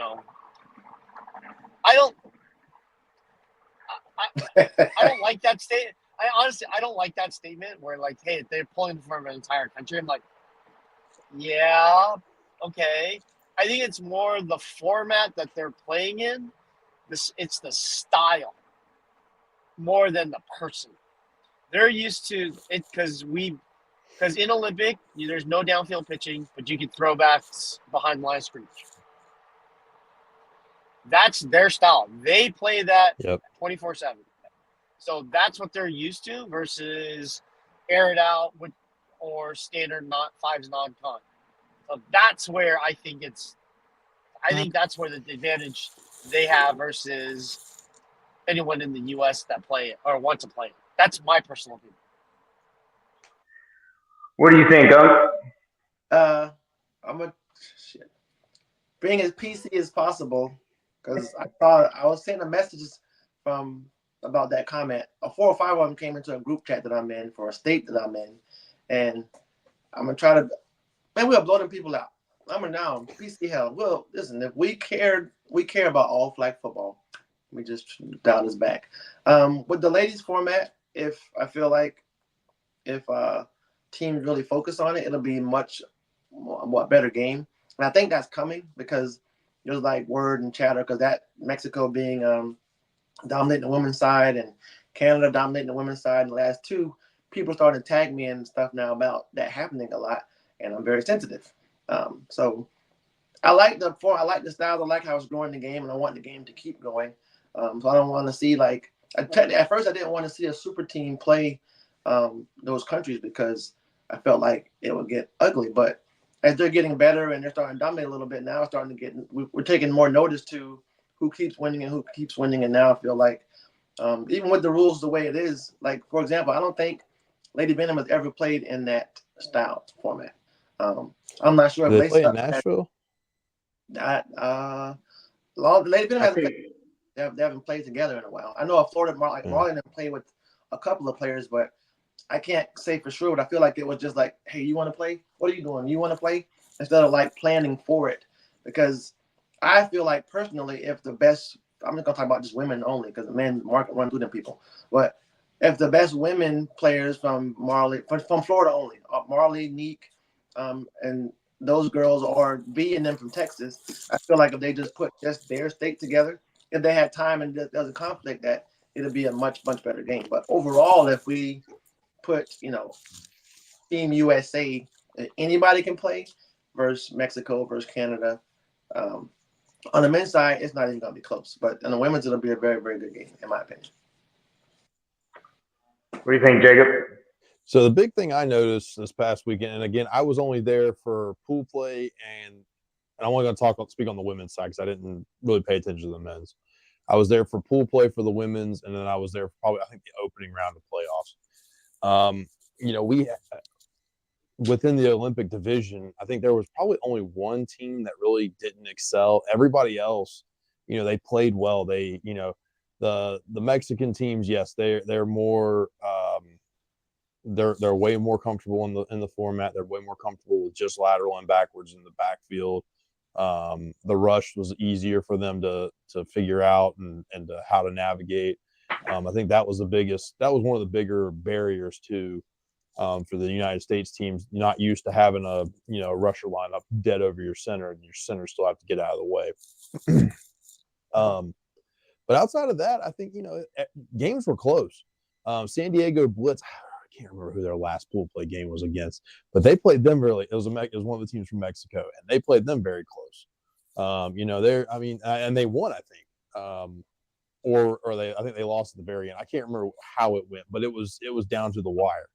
Speaker 3: don't I don't like that statement. I don't like that statement where like, hey, they're pulling from an entire country. I'm like, yeah, okay. I think it's more the format that they're playing in. It's the style more than the person. They're used to it because in Olympic there's no downfield pitching, but you can throw backs behind the line of scrimmage. That's their style. They play that 24/7. So that's what they're used to versus air it out or standard not fives non-con. So that's where I think that's where the advantage they have versus anyone in the U.S. that play it or want to play it. That's my personal opinion.
Speaker 2: What do you think, Unk?
Speaker 4: I'm a being as PC as possible because I was sending messages from about that comment. 4 or 5 of them came into a group chat that I'm in for a state that I'm in, and I'm gonna try to. Man, we're blowing people out. I'm down. PC hell. Well, listen, if we care about all flag football. We just dial this back. With the ladies format, if I feel like if teams really focus on it, it'll be much more better game. And I think that's coming because there's like word and chatter because that Mexico being dominating the women's side and Canada dominating the women's side in the last 2, people starting to tag me and stuff now about that happening a lot, and I'm very sensitive. So I like the form. I like the style. I like how it's growing the game, and I want the game to keep going. So I don't want to see like at first I didn't want to see a super team play those countries because I felt like it would get ugly. But as they're getting better and they're starting to dominate a little bit now, we're taking more notice to who keeps winning and who keeps winning. And now I feel like even with the rules the way it is, like for example, I don't think Lady Venom has ever played in that style format. I'm not sure
Speaker 1: if they play in Nashville.
Speaker 4: Lady Venom hasn't played. They haven't played together in a while. I know a Florida Marlin played with a couple of players, but I can't say for sure. But I feel like it was just like, hey, you want to play? What are you doing? You want to play? Instead of like planning for it. Because I feel like personally, if the best, I'm just gonna talk about just women only, because the men market run through them people. But if the best women players from Florida only, Marley, Neek, and those girls are B and them from Texas, I feel like if they just put just their state together, if they had time and there's a conflict, that it'll be a much better game. But overall, if we put Team USA, anybody can play versus Mexico versus Canada. On the men's side, it's not even gonna be close. But on the women's, it'll be a very good game, in my opinion.
Speaker 2: What do you think, Jacob?
Speaker 1: So the big thing I noticed this past weekend, and again, I was only there for pool play, and I'm only going to speak on the women's side because I didn't really pay attention to the men's. I was there for pool play for the women's, and then I was there for probably, I think, the opening round of playoffs. We within the Olympic division, I think there was probably only one team that really didn't excel. Everybody else, they played well. The Mexican teams, yes, they're more they're way more comfortable in the format. They're way more comfortable with just lateral and backwards in the backfield. The rush was easier for them to figure out and to how to navigate. I think that was one of the bigger barriers too, for the United States teams, not used to having a rusher lineup dead over your center, and your center still have to get out of the way. But outside of that, I think games were close. San Diego Blitz, I can't remember who their last pool play game was against, but they played them really. It was one of the teams from Mexico, and they played them very close. And they won, I think. I think they lost at the very end. I can't remember how it went, but it was down to the wire.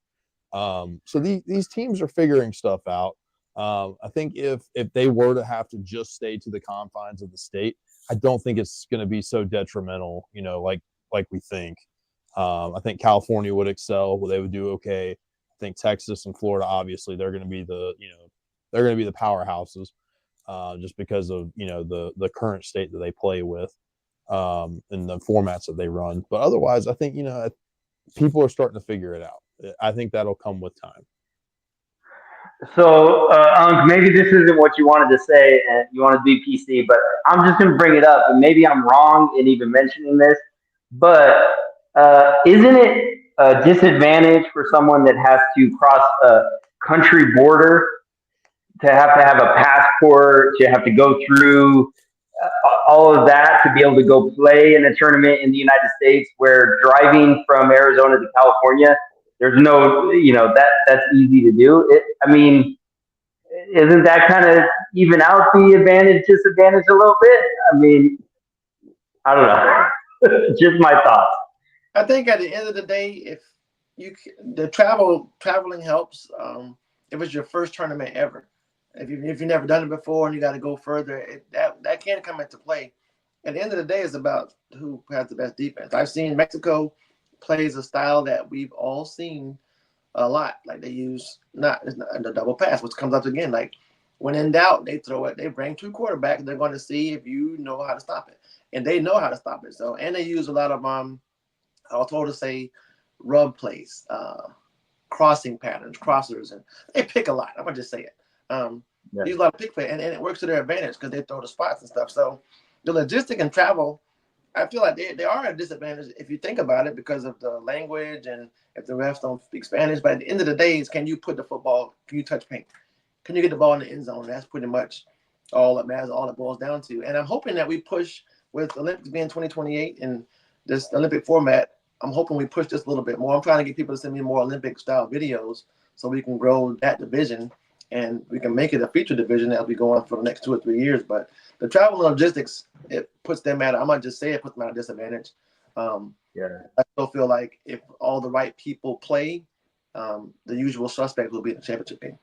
Speaker 1: So these teams are figuring stuff out. I think if they were to have to just stay to the confines of the state, I don't think it's going to be so detrimental, like we think. I think California would excel. Well, they would do okay. I think Texas and Florida, obviously, they're going to be the powerhouses, just because of the current state that they play with, and the formats that they run. But otherwise, I think people are starting to figure it out. I think that'll come with time.
Speaker 2: So, maybe this isn't what you wanted to say, and you want to be PC, but I'm just going to bring it up, and maybe I'm wrong in even mentioning this. But isn't it a disadvantage for someone that has to cross a country border to have a passport, to have to go through all of that to be able to go play in a tournament in the United States, where driving from Arizona to California, there's no, that's easy to do. I mean, isn't that kind of even out the advantage, disadvantage a little bit? I mean, I don't know. Just my thoughts.
Speaker 4: I think at the end of the day, if the traveling helps. If it's your first tournament ever, if you've never done it before and you got to go further, that can come into play. At the end of the day, it's about who has the best defense. I've seen Mexico plays a style that we've all seen a lot. Like they use it's not the double pass, which comes up again. Like when in doubt, they throw it. They bring two quarterbacks. They're going to see if you know how to stop it, and they know how to stop it. So, and they use a lot of I was told to say rub plays, crossing patterns, crossers, and they pick a lot. I'm gonna just say it. Use a lot of pick play, and it works to their advantage because they throw the spots and stuff. So the logistic and travel, I feel like they are at a disadvantage if you think about it because of the language and if the refs don't speak Spanish. But at the end of the day, can you put the football? Can you touch paint? Can you get the ball in the end zone? That's pretty much all it matters, all it boils down to. And I'm hoping that we push with Olympics being 2028 and this Olympic format. I'm hoping we push this a little bit more. I'm trying to get people to send me more Olympic style videos so we can grow that division and we can make it a feature division as we go on for the next 2 or 3 years. But the travel and logistics, it puts them I might just say it puts them at a disadvantage. I still feel like if all the right people play, the usual suspect will be in the championship game.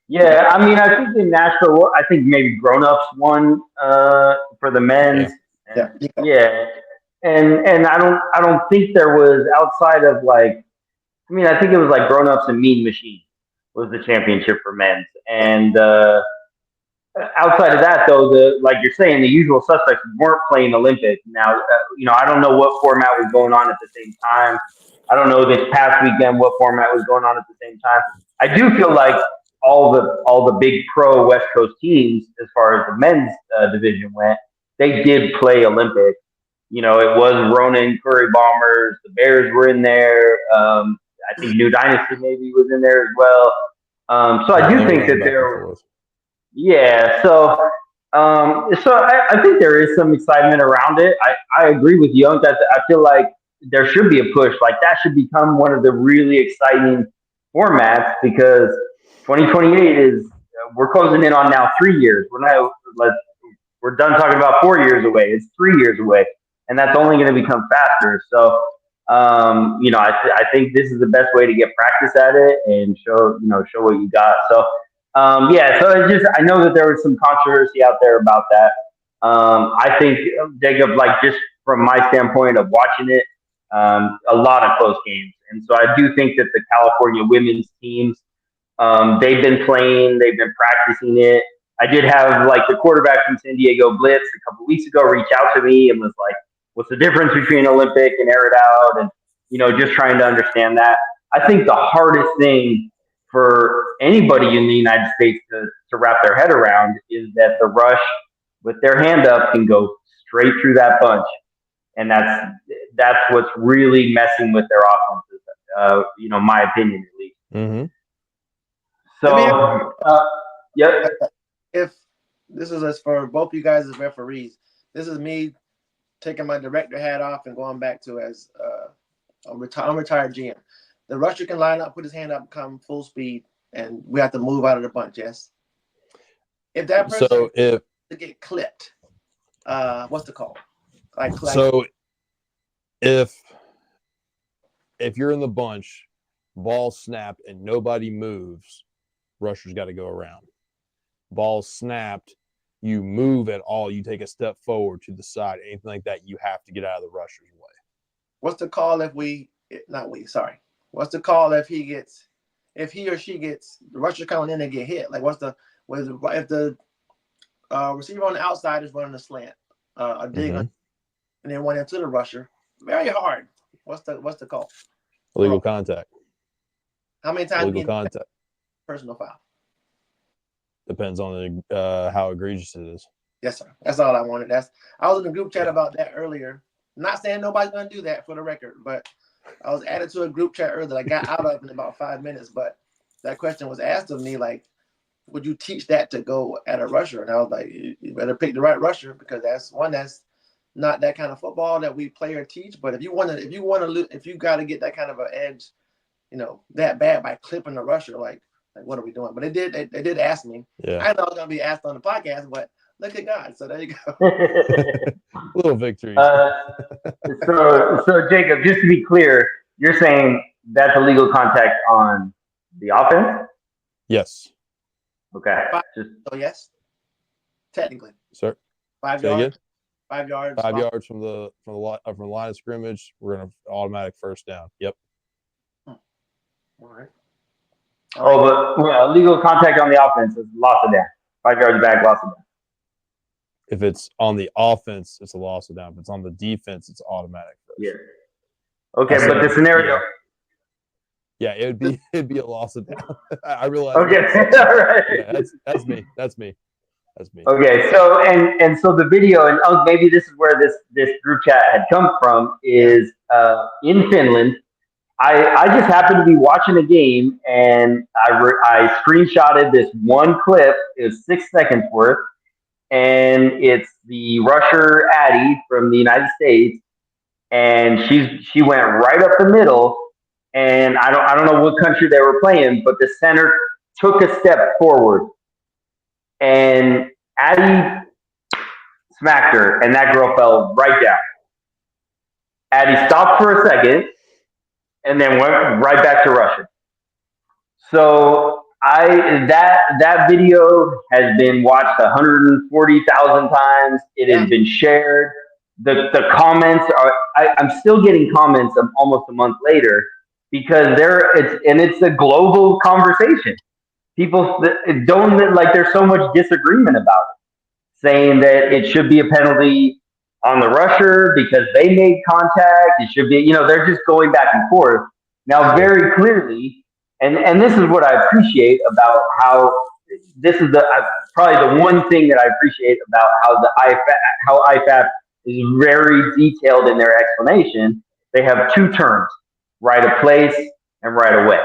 Speaker 2: Yeah, I mean, I think in Nashville, I think maybe grown-ups won for the men's. Yeah. And I don't think there was outside of I think it was like grown-ups and Mean Machine was the championship for men's. And outside of that, though, like you're saying, the usual suspects weren't playing Olympic. Now, I don't know what format was going on at the same time. I don't know this past weekend what format was going on at the same time. I do feel like all the big pro West Coast teams, as far as the men's division went, they did play Olympic. It was Runnin, Curry Bombers, the Bears were in there. I think New Dynasty maybe was in there as well. So I do think that there. Yeah, so I think there is some excitement around it. I agree with Young that I feel like there should be a push. Like that should become one of the really exciting formats because 2028 is we're closing in on now 3 years. We're done talking about 4 years away. It's 3 years away, and that's only going to become faster. So I think this is the best way to get practice at it and show what you got. So, so it's just, I know that there was some controversy out there about that. I think, Jacob, like just from my standpoint of watching it, a lot of close games. And so I do think that the California women's teams, they've been playing, they've been practicing it. I did have like the quarterback from San Diego Blitz a couple weeks ago reach out to me and was like, what's the difference between Olympic and air it out? And, just trying to understand that. I think the hardest thing for anybody in the United States to wrap their head around is that the rush with their hand up can go straight through that bunch. And that's what's really messing with their offenses, my opinion at least.
Speaker 1: Mm-hmm.
Speaker 2: So, yep.
Speaker 4: If this is as for both you guys as referees, this is me taking my director hat off and going back to as I'm retired GM. The rusher can line up, put his hand up, come full speed, and we have to move out of the bunch. Yes. If that person to get clipped, what's the call?
Speaker 1: So if you're in the bunch, ball snapped and nobody moves, rusher's got to go around. Ball snapped, you move at all, you take a step forward to the side, anything like that, you have to get out of the rusher's way.
Speaker 4: What's the call if What's the call if he or she gets the rusher coming in and get hit? Like if the receiver on the outside is running a slant, a dig, and then went into the rusher, very hard. What's the call?
Speaker 1: Illegal contact.
Speaker 4: How many times?
Speaker 1: Illegal contact.
Speaker 4: Personal foul.
Speaker 1: Depends on how egregious it is.
Speaker 4: Yes, sir. That's all I wanted. I was in a group chat about that earlier. Not saying nobody's gonna do that for the record, but I was added to a group chat earlier that I got out of in about 5 minutes. But that question was asked of me, like, would you teach that to go at a rusher? And I was like, you better pick the right rusher because that's not that kind of football that we play or teach. But if you got to get that kind of an edge, that bad by clipping the rusher, like what are we doing? But they did ask me.
Speaker 1: Yeah.
Speaker 4: I know I was gonna be asked on the podcast, but look at God. So there you go.
Speaker 1: Little victories.
Speaker 2: So Jacob, just to be clear, you're saying that's illegal contact on the offense?
Speaker 1: Yes.
Speaker 2: Okay.
Speaker 4: So yes, technically.
Speaker 1: Sir.
Speaker 4: 5
Speaker 1: Say
Speaker 4: yards.
Speaker 1: again?
Speaker 4: 5 yards.
Speaker 1: 5 yards from the line of scrimmage. We're gonna automatic first down. Yep.
Speaker 4: All right.
Speaker 2: But illegal contact on the offense is loss of down. 5 yards back, loss of down.
Speaker 1: If it's on the offense, it's a loss of down. If it's on the defense, it's automatic first.
Speaker 2: Yeah. Okay, but the scenario.
Speaker 1: Yeah, it'd be a loss of down. I realize.
Speaker 2: Okay, all right.
Speaker 1: Yeah, that's me. That's me.
Speaker 2: Okay, so and so the video, and maybe this is where this group chat had come from, is in Finland. I just happened to be watching a game, and I screenshotted this one clip. It was 6 seconds worth, and it's the rusher Addie from the United States, and she went right up the middle, and I don't know what country they were playing, but the center took a step forward, and Addie smacked her, and that girl fell right down. Addie stopped for a second, and then went right back to rushing. So that video has been watched 140,000 times. It has been shared. The comments are. I'm still getting comments almost a month later because it's a global conversation. People don't like. There's so much disagreement about it, saying that it should be a penalty on the rusher because they made contact. It should be, they're just going back and forth. Now, very clearly, and this is what I appreciate about how this is probably the one thing that I appreciate about how IFAP is very detailed in their explanation. They have two terms: right of place and right of way.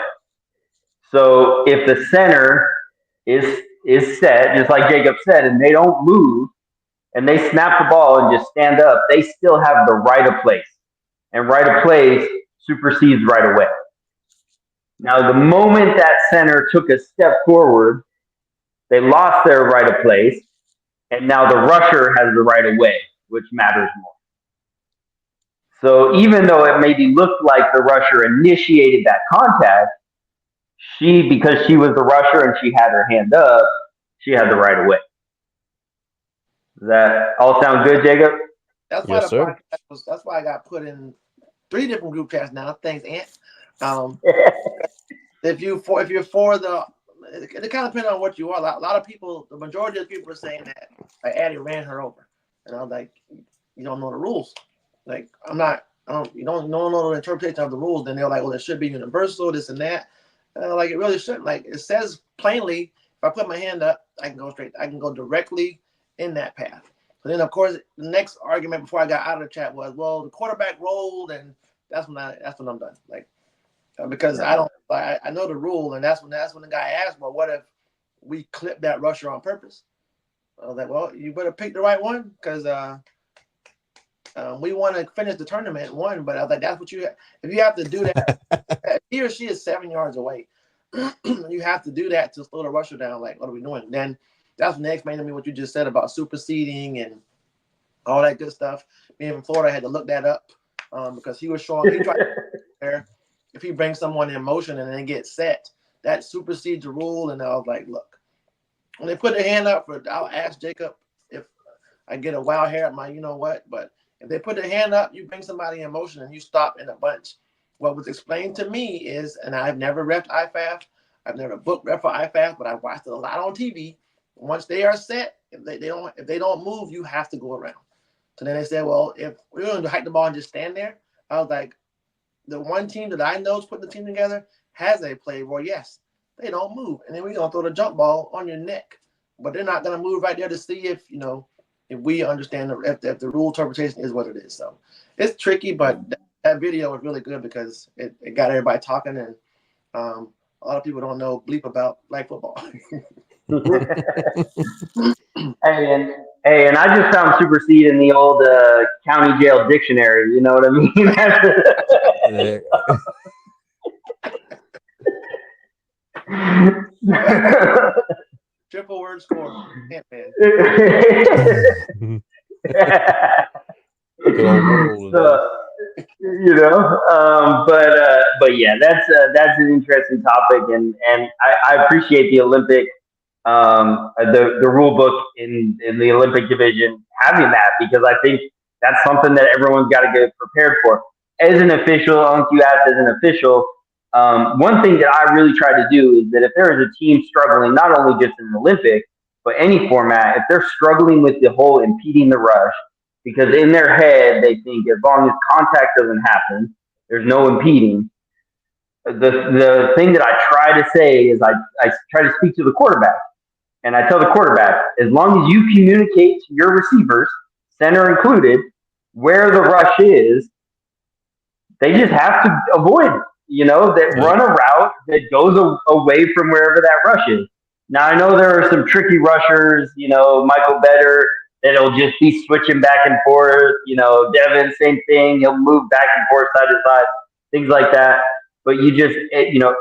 Speaker 2: So if the center is set, just like Jacob said, and they don't move, and they snap the ball and just stand up, they still have the right of place. And right of place supersedes right of way. Now, the moment that center took a step forward, they lost their right of place, and now the rusher has the right of way, which matters more. So even though it maybe looked like the rusher initiated that contact, because she was the rusher and she had her hand up, she had the right of way. Does that all sound good, Jacob?
Speaker 4: That's why
Speaker 1: Yes,
Speaker 4: the
Speaker 1: sir.
Speaker 4: podcast was. That's why I got put in 3 different group chats now. Thanks, Ant. Um, if you're for the, it kind of depends on what you are. A lot of people, the majority of the people are saying that like Addie ran her over, and I was like, you don't know the rules. Like I'm not. I don't. You don't know the interpretation of the rules. Then they're like, well, it should be universal, this and that. Like it really shouldn't. Like it says plainly, if I put my hand up, I can go straight. I can go directly in that path. But then, of course, the next argument before I got out of the chat was, well, the quarterback rolled, and that's when I'm done. Like because I don't. I know the rule, and that's when the guy asked, well, what if we clip that rusher on purpose? I was like, well, you better pick the right one because we want to finish the tournament one. But I was like, that's what if you have to do that, he or she is 7 yards away. You have to do that to slow the rusher down. Like, what are we doing? Then that's when they explained to me what you just said about superseding and all that good stuff. Me in Florida had to look that up because he was showing. He tried there. If he brings someone in motion and then get set, that supersedes the rule. And I was like, look, when they put their hand up I'll ask Jacob if I get a wild hair at my, you know what, but if they put their hand up, you bring somebody in motion and you stop in a bunch. What was explained to me is, and I've never repped IFAF, I've never booked rep for IFAF, but I've watched it a lot on TV. Once they are set, if they don't move, you have to go around. So then they said, well, if we're going to hike the ball and just stand there, I was like, the one team that I know is putting the team together has a play where, yes, they don't move. And then we're going to throw the jump ball on your neck. But they're not going to move right there to see if we understand if the rule interpretation is what it is. So it's tricky, but that video was really good because it got everybody talking, and a lot of people don't know bleep about like football.
Speaker 2: Hey, and I just found supersede in the old county jail dictionary. You know what I mean?
Speaker 4: Triple word score. Ant-Man.
Speaker 1: Good old world.
Speaker 2: So, but yeah, that's an interesting topic, and I appreciate the Olympic the rule book in the Olympic division having that, because I think that's something that everyone's got to get prepared for. As an official, Unk, you asked as an official, one thing that I really try to do is that if there is a team struggling, not only just in the Olympic, but any format, if they're struggling with the whole impeding the rush, because in their head they think as long as contact doesn't happen, there's no impeding. The thing that I try to say is I try to speak to the quarterback. And I tell the quarterback, as long as you communicate to your receivers, center included, where the rush is, they just have to avoid, that run a route that goes away from wherever that rush is. Now, I know there are some tricky rushers, Michael Better, that'll just be switching back and forth. Devin, same thing. He'll move back and forth side to side, things like that. But you just,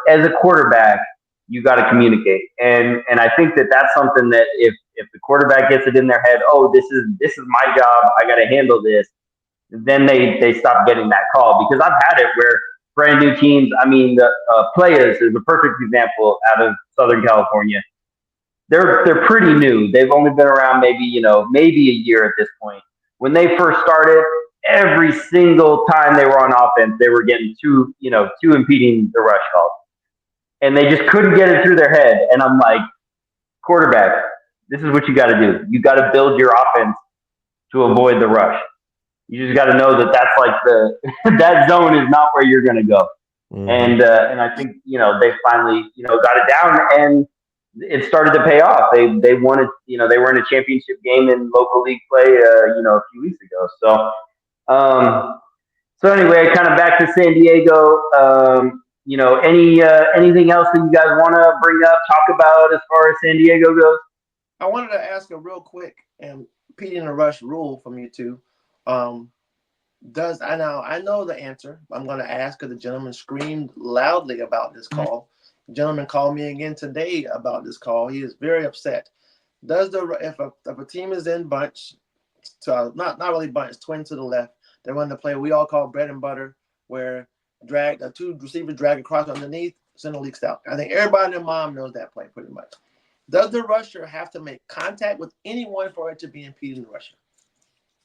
Speaker 2: as a quarterback, you got to communicate, and I think that that's something that if the quarterback gets it in their head, oh, this is my job, I got to handle this, then they stop getting that call. Because I've had it where brand new teams, I mean, the Players is a perfect example out of Southern California. They're pretty new. They've only been around maybe a year at this point. When they first started, every single time they were on offense, they were getting two impeding the rush calls. And they just couldn't get it through their head. And I'm like, quarterback, this is what you got to do. You got to build your offense to avoid the rush. You just got to know that that's like that zone is not where you're going to go. Mm-hmm. And I think they finally got it down, and it started to pay off. They won it. They were in a championship game in local league play a few weeks ago. So anyway, kind of back to San Diego. Anything else that you guys want to bring up, talk about as far as San Diego goes?
Speaker 4: I wanted to ask a real quick and impeding the rush rule from you two. I know the answer. I'm going to ask because the gentleman screamed loudly about this call. The gentleman called me again today about this call. He is very upset. If a team is in bunch, not really bunch, twin to the left, They run the play we all call bread and butter, where the two receivers drag across underneath, center leaks out. I think everybody and their mom knows that play pretty much. Does the rusher have to make contact with anyone for it to be impeding the rusher?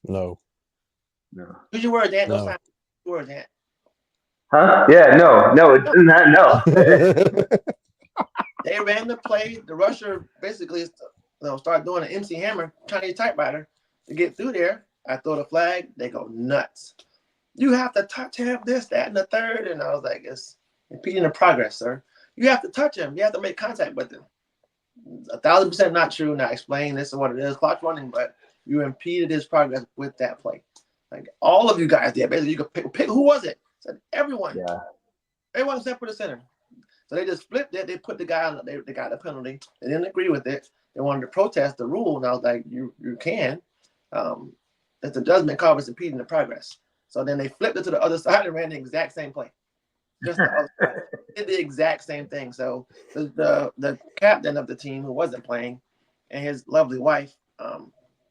Speaker 1: No.
Speaker 4: Use your words, Ant.
Speaker 1: No.
Speaker 4: No sign. Words, Ant.
Speaker 2: Huh? Yeah, no, it does not. No.
Speaker 4: They ran the play. The rusher basically start doing an MC Hammer Chinese typewriter to get through there. I throw the flag. They go nuts. You have to touch him, this, that, and the third. And I was like, it's impeding the progress, sir. You have to touch him. You have to make contact with him. 1,000% not true. Now explain this and what it is. Clock's running, but you impeded his progress with that play. Like all of you guys did. Basically, you could pick who was it? Said everyone.
Speaker 2: Yeah.
Speaker 4: Everyone except for the center. So they just flipped it. They put the guy on. They got the penalty. They didn't agree with it. They wanted to protest the rule, and I was like, you can. It's a judgment call. It's impeding the progress. So then they flipped it to the other side and ran the exact same play. Just the other side. Did the exact same thing. So the captain of the team who wasn't playing and his lovely wife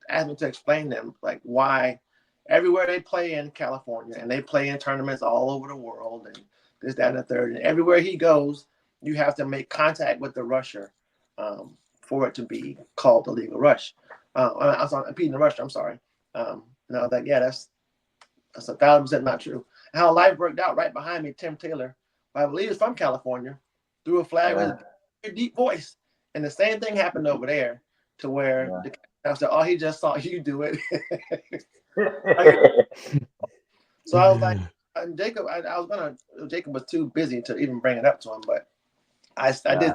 Speaker 4: asked me to explain them like why everywhere they play in California and they play in tournaments all over the world and this, that, and the third. And everywhere he goes, you have to make contact with the rusher for it to be called a legal rush. I'm sorry, impeding the rusher. I'm sorry. And I was like, yeah, that's 1,000% not true. And how life worked out right behind me, Tim Taylor, who I believe is from California, threw a flag with a deep voice. And the same thing happened over there to where the captain said, oh, he just saw you do it. So I was like, Jacob, Jacob was too busy to even bring it up to him, but I did.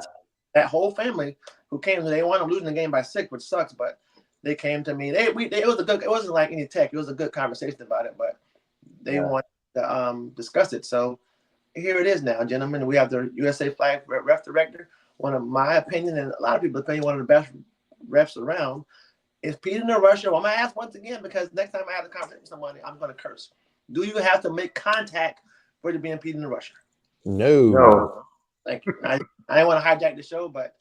Speaker 4: That whole family who came, they wound up losing the game by 6, which sucks, but they came to me. It was a good. It wasn't like any tech. It was a good conversation about it, but they wanted to discuss it. So here it is now, gentlemen. We have the USA flag ref director. One of my opinion and a lot of people's opinion, one of the best refs around, is Peter the Rusher. I'm gonna ask once again because next time I have a conversation with somebody, I'm gonna curse. Do you have to make contact for it to be impeding the rusher?
Speaker 1: No.
Speaker 4: Thank you. I didn't want to hijack the show, but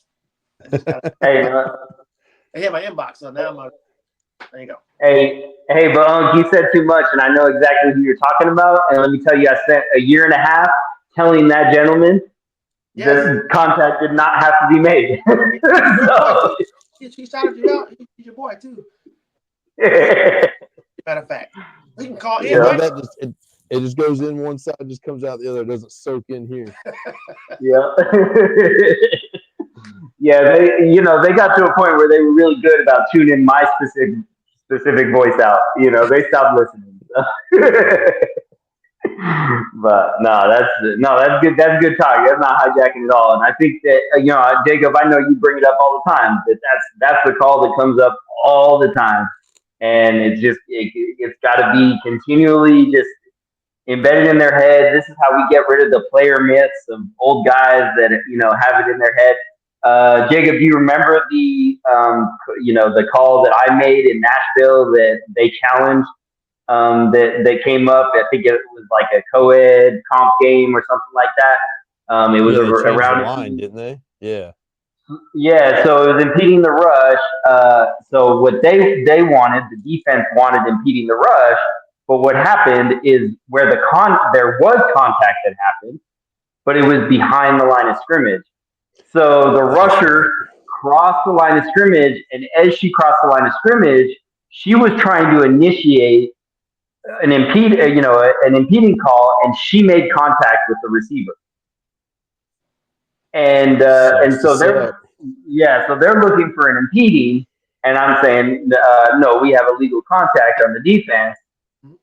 Speaker 4: I just gotta, I hit my inbox, so now there you go.
Speaker 2: Hey, but you said too much, and I know exactly who you're talking about. And let me tell you, I spent a year and a half telling that gentleman that contact did not have to be made. So,
Speaker 4: he shouted you out. He's your boy too. Matter of fact, he can call in.
Speaker 1: Right? It just goes in one side, just comes out the other. It doesn't soak in here.
Speaker 2: Yeah. Yeah, they got to a point where they were really good about tuning my specific voice out. They stopped listening. But that's good. That's good talk. That's not hijacking at all. And I think that Jacob, I know you bring it up all the time. That's the call that comes up all the time, and it's got to be continually just embedded in their head. This is how we get rid of the player myths of old guys that have it in their head. Jacob, do you remember the call that I made in Nashville that they challenged? That came up. I think it was like a co-ed comp game or something like that. It was around
Speaker 1: the line, didn't they? Yeah.
Speaker 2: Yeah, so it was impeding the rush. So what they wanted, the defense wanted impeding the rush. But what happened is where there was contact that happened, but it was behind the line of scrimmage. So the rusher crossed the line of scrimmage, and as she crossed the line of scrimmage, she was trying to initiate an impeding call, and she made contact with the receiver. And so they're looking for an impeding, and I'm saying no, we have illegal contact on the defense.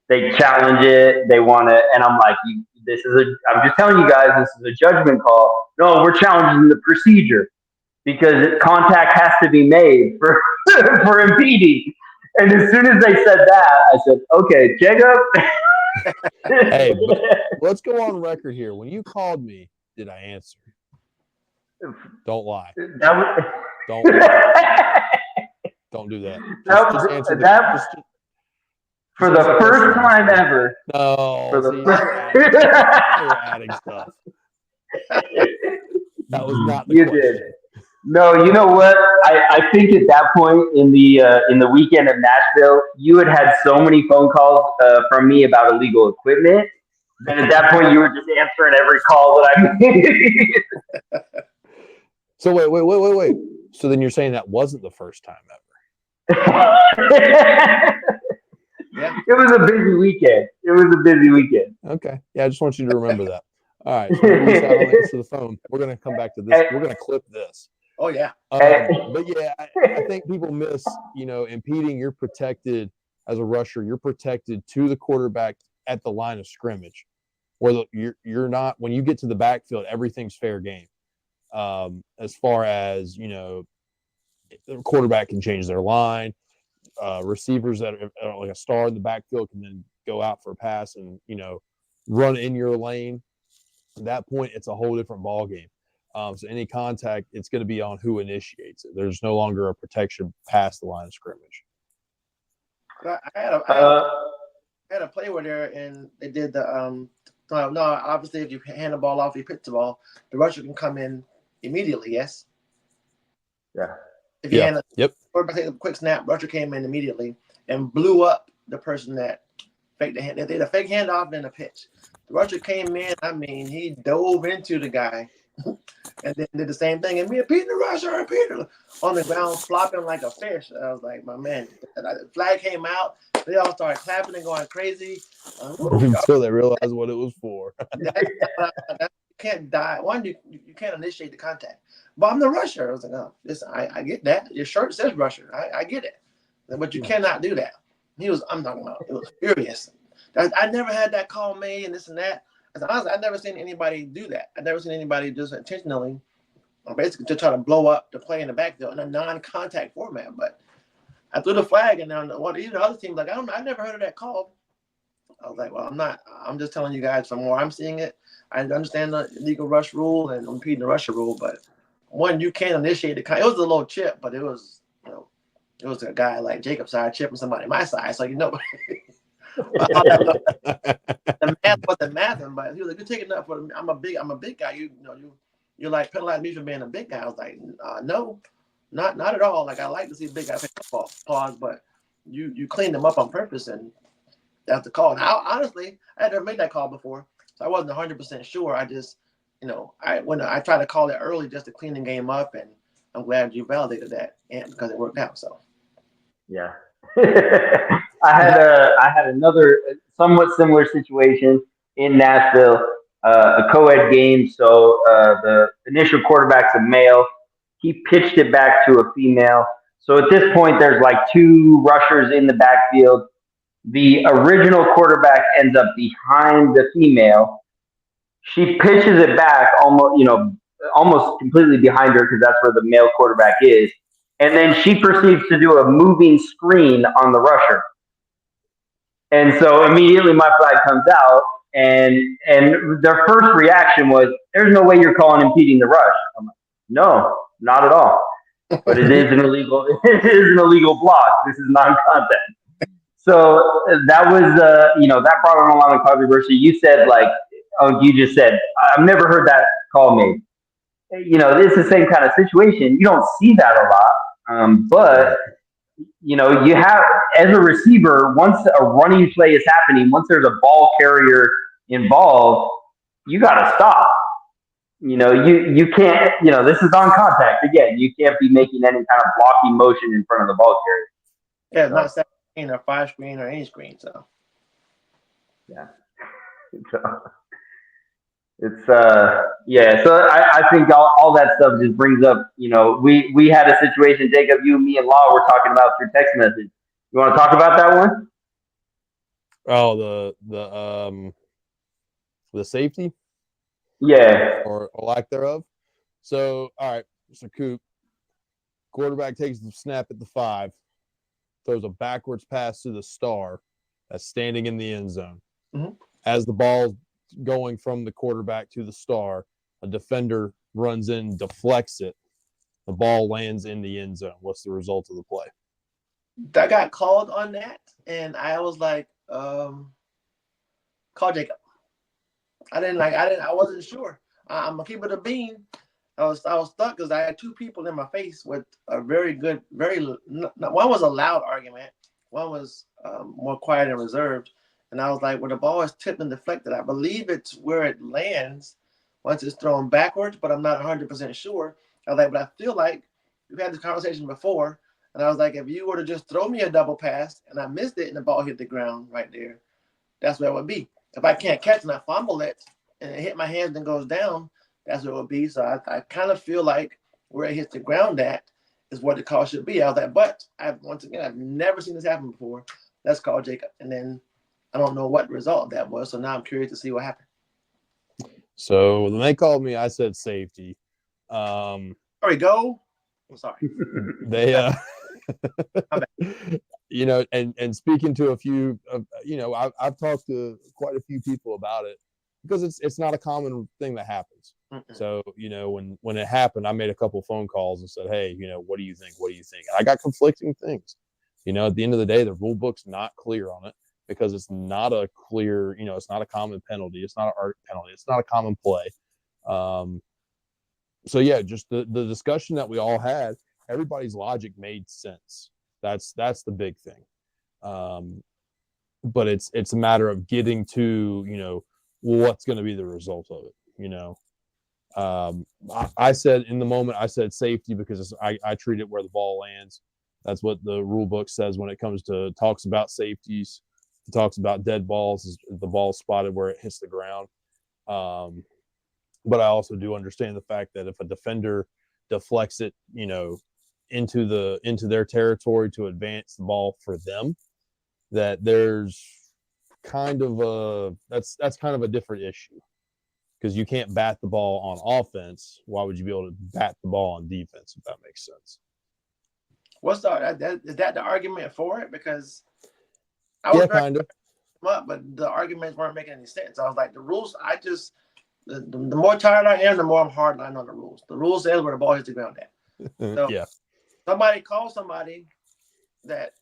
Speaker 2: They challenge it. They want to, and I'm like, I'm just telling you guys, this is a judgment call. No, we're challenging the procedure because contact has to be made for impeding. And as soon as they said that, I said, okay, Jacob.
Speaker 1: Hey, let's go on record here. When you called me, did I answer? Don't lie. Don't lie. Don't do that. Just answer
Speaker 2: for the first time ever.
Speaker 1: No, you're adding stuff. That was not the question.
Speaker 2: No, you know what? I think at that point in the weekend of Nashville, you had so many phone calls from me about illegal equipment that at that point you were just answering every call that I made.
Speaker 1: So wait. So then you're saying that wasn't the first time ever?
Speaker 4: Yeah.
Speaker 2: It was a busy weekend.
Speaker 1: Okay. Yeah, I just want you to remember that. All right. So Maurice out on the answer the phone. We're gonna come back to this. We're gonna clip this.
Speaker 4: Oh yeah.
Speaker 1: But yeah, I think people miss, impeding. You're protected as a rusher. You're protected to the quarterback at the line of scrimmage, where you're not. When you get to the backfield, everything's fair game. As far as the quarterback can change their line. Receivers that are like a star in the backfield can then go out for a pass and run in your lane. At that point, it's a whole different ball game. So any contact, it's going to be on who initiates it. There's no longer a protection past the line of scrimmage.
Speaker 4: I had a play where and they did the no, obviously if you hand the ball off, you pitch the ball, the rusher can come in immediately. Yes.
Speaker 2: Yeah.
Speaker 4: If you hand quarterback take a quick snap, rusher came in immediately and blew up the person that faked the hand. They did a fake handoff and a pitch. The rusher came in. I mean, he dove into the guy and then did the same thing. And me and Peter Rusher, Peter on the ground flopping like a fish. I was like, my man. The flag came out. They all started clapping and going crazy
Speaker 1: until they realized what it was for.
Speaker 4: You can't die. One, you can't initiate the contact. But I'm the rusher. I was like, oh, listen, I get that. Your shirt says rusher. I get it. But you cannot do that. I'm talking about, it was furious. I never had that call made and this and that. Honestly, I've never seen anybody do that. I've never seen anybody just intentionally, basically to try to blow up the play in the backfield in a non-contact format. But I threw the flag, and then even the other team like, I never heard of that call. I was like, well, I'm just telling you guys from where I'm seeing it. I understand the illegal rush rule and impeding the rusher rule, but one, you can't initiate the. It was a little chip, but it was it was a guy like Jacob side chipping somebody my side, so the math wasn't mathing, but he was like, "You're taking up for I'm a big guy. You're like penalizing me for being a big guy." I was like, "No, not at all. Like I like to see big guys pick up pause, but you cleaned them up on purpose, and that's the call." Now, honestly, I had never made that call before, so I wasn't 100% sure. I just, I tried to call it early just to clean the game up, and I'm glad you validated that, and because it worked out. So,
Speaker 2: yeah. I had another somewhat similar situation in Nashville, a co-ed game. So the initial quarterback's a male. He pitched it back to a female. So at this point, there's like two rushers in the backfield. The original quarterback ends up behind the female. She pitches it back almost completely behind her because that's where the male quarterback is. And then she proceeds to do a moving screen on the rusher. And so immediately my flag comes out, and their first reaction was, "There's no way you're calling impeding the rush." I'm like, "No, not at all. But it is an illegal block. This is non-contact." So that was that brought on a lot of controversy. You said you just said, "I've never heard that call made." It's the same kind of situation. You don't see that a lot, but you have, as a receiver, once a running play is happening, once there's a ball carrier involved, you got to stop. You can't, this is on contact. Again, you can't be making any kind of blocking motion in front of the ball carrier.
Speaker 4: Yeah, it's not 7 screen or 5 screen or any screen. So,
Speaker 2: yeah. It's so I think all that stuff just brings up, we had a situation, Jacob, you, me, and Law were talking about through text message. You want to talk about that one?
Speaker 1: Oh, the safety, or lack thereof. So all right, so Coop, quarterback takes the snap at the 5, throws a backwards pass to the star that's standing in the end zone.
Speaker 4: Mm-hmm.
Speaker 1: As the ball going from the quarterback to the star, a defender runs in, deflects it. The ball lands in the end zone. What's the result of the play?
Speaker 4: I got called on that, and I was like, call Jacob. I wasn't sure. I'm gonna keep it a bean. I was stuck because I had two people in my face with a very good, one was a loud argument, one was more quiet and reserved, and I was like, when the ball is tipped and deflected, I believe it's where it lands once it's thrown backwards, but I'm not 100% sure. I was like, but I feel like we've had this conversation before, and I was like, if you were to just throw me a double pass and I missed it and the ball hit the ground right there, that's where it would be. If I can't catch and I fumble it and it hit my hands and goes down, that's what it would be. So I kind of feel like where it hits the ground at is what the call should be. I was like, but I've never seen this happen before. Let's call Jacob. And then I don't know what the result of that was. So now I'm curious to see what happened.
Speaker 1: So when they called me, I said safety.
Speaker 4: There we go. I'm sorry.
Speaker 1: They and speaking to a few, I've talked to quite a few people about it because it's not a common thing that happens. So, when it happened, I made a couple phone calls and said, hey, what do you think? What do you think? And I got conflicting things. At the end of the day, the rule book's not clear on it because it's not a clear, it's not a common penalty. It's not an art penalty. It's not a common play. So yeah, just the discussion that we all had, everybody's logic made sense. That's the big thing. But it's a matter of getting to, what's going to be the result of it, I said in the moment, I said safety because I treat it where the ball lands. That's what the rule book says when it comes to talks about safeties. It talks about dead balls, the ball spotted where it hits the ground. But I also do understand the fact that if a defender deflects it, into their territory to advance the ball for them, that there's kind of that's kind of a different issue. Because you can't bat the ball on offense. Why would you be able to bat the ball on defense, if that makes sense?
Speaker 4: Is that the argument for it? Because I
Speaker 1: was kind of.
Speaker 4: But the arguments weren't making any sense. I was like, the rules, the more tired I am, the more I'm hardline on the rules. The rules says where the ball hits the ground at. So
Speaker 1: yeah.
Speaker 4: Somebody call somebody that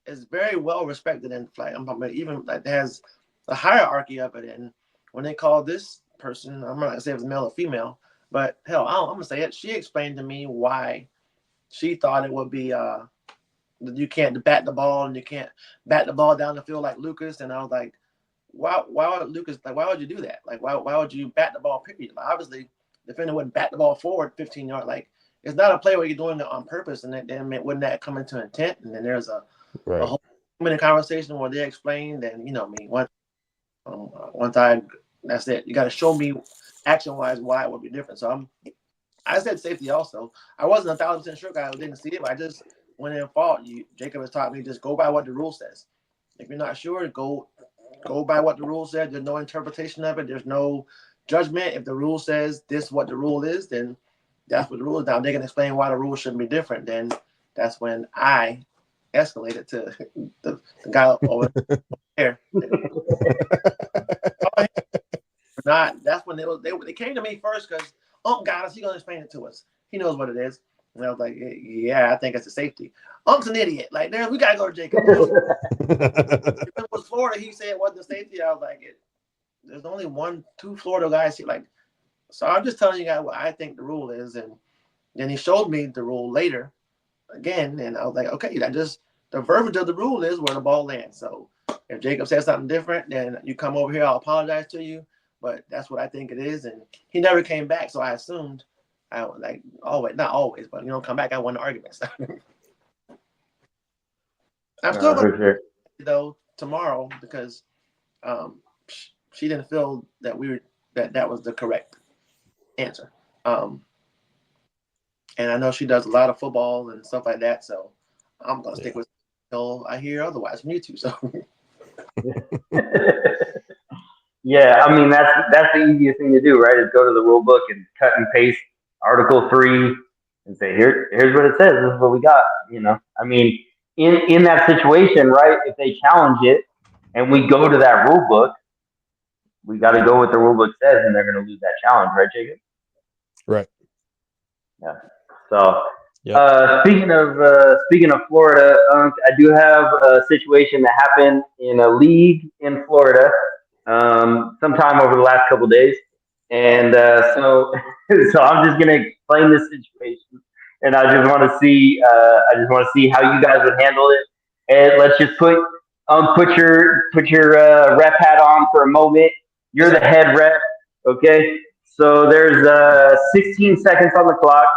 Speaker 4: is very well respected in the flag. Even like has the hierarchy of it. And when they call this person, I'm not gonna say if it's male or female, but hell, I'm gonna say it. She explained to me why she thought it would be you can't bat the ball and you can't bat the ball down the field like Lucas. And I was like, why would Lucas, like, why would you do that? Like, why would you bat the ball, period? Like, obviously the defender wouldn't bat the ball forward 15 yards. Like, it's not a play where you're doing it on purpose, and then wouldn't that come into intent? And then there's a whole minute conversation where they explained, and once that's it. You got to show me action-wise why it would be different. So I said safety also. I wasn't 1,000% sure I didn't see it, but I just went in fault. Jacob has taught me just go by what the rule says. If you're not sure, go by what the rule said. There's no interpretation of it. There's no judgment. If the rule says this is what the rule is, then that's what the rule is. Now they can explain why the rule shouldn't be different. Then that's when I escalated to the guy over there. That's when they came to me first because got us. He's gonna explain it to us. He knows what it is. And I was like, yeah, I think it's a safety. Unk's an idiot. Like, there, we gotta go to Jacob. If it was Florida, he said it wasn't a safety. I was like, there's only 2 Florida guys here. Like, so I'm just telling you guys what I think the rule is. And then he showed me the rule later again, and I was like, okay, the verbiage of the rule is where the ball lands. So if Jacob says something different, then you come over here, I'll apologize to you. But that's what I think it is. And he never came back, so I assumed not always, but come back, I won the arguments. I'm still going to though tomorrow because she didn't feel that that was the correct answer. And I know she does a lot of football and stuff like that, so I'm gonna stick with until I hear otherwise from you two. So
Speaker 2: yeah, I mean that's the easiest thing to do, right? Is go to the rule book and cut and paste Article 3 and say, here's what it says, this is what we got. I mean, in that situation, right? If they challenge it and we go to that rule book, we got to go with the rule book says, and they're going to lose that challenge, right, Jacob?
Speaker 1: Right.
Speaker 2: Yeah. So, speaking of Florida, I do have a situation that happened in a league in Florida sometime over the last couple of days, and so I'm just gonna explain this situation, and I just want to see. How you guys would handle it. And let's just put your ref hat on for a moment. You're the head ref, okay? So there's 16 seconds on the clock.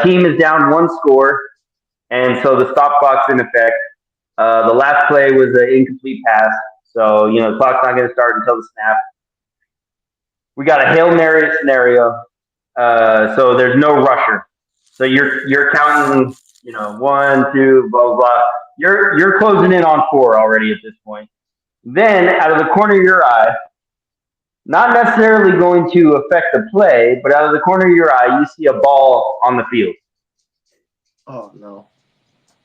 Speaker 2: Team is down one score, and so the stop clock's in effect. The last play was an incomplete pass, so the clock's not going to start until the snap. We got a Hail Mary scenario, so there's no rusher. So you're counting, one, two, blah blah blah. You're closing in on 4 already at this point. Then out of the corner of your eye, not necessarily going to affect the play, but out of the corner of your eye, you see a ball on the field.
Speaker 4: Oh no.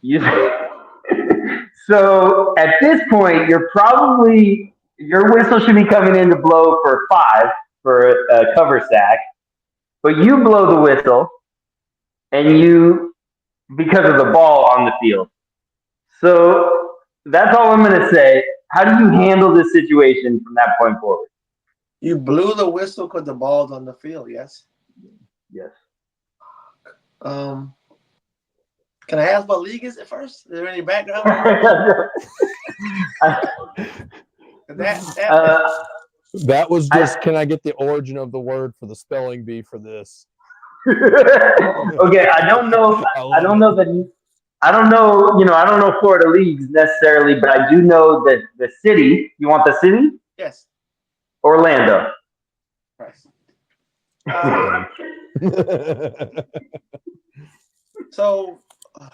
Speaker 2: You, so at this point, your whistle should be coming in to blow for 5 for a cover sack, but you blow the whistle, and because of the ball on the field. So that's all I'm going to say. How do you handle this situation from that point forward?
Speaker 4: You blew the whistle because the ball's on the field. Yes.
Speaker 2: Yes.
Speaker 4: Can I ask what league is it first? Is there any background?
Speaker 1: That was just. Can I get the origin of the word for the spelling bee for this?
Speaker 2: Okay, I don't know. I don't know that. I don't know. I don't know Florida leagues necessarily, but I do know that the city. You want the city?
Speaker 4: Yes.
Speaker 2: Orlando.
Speaker 4: Right. So, all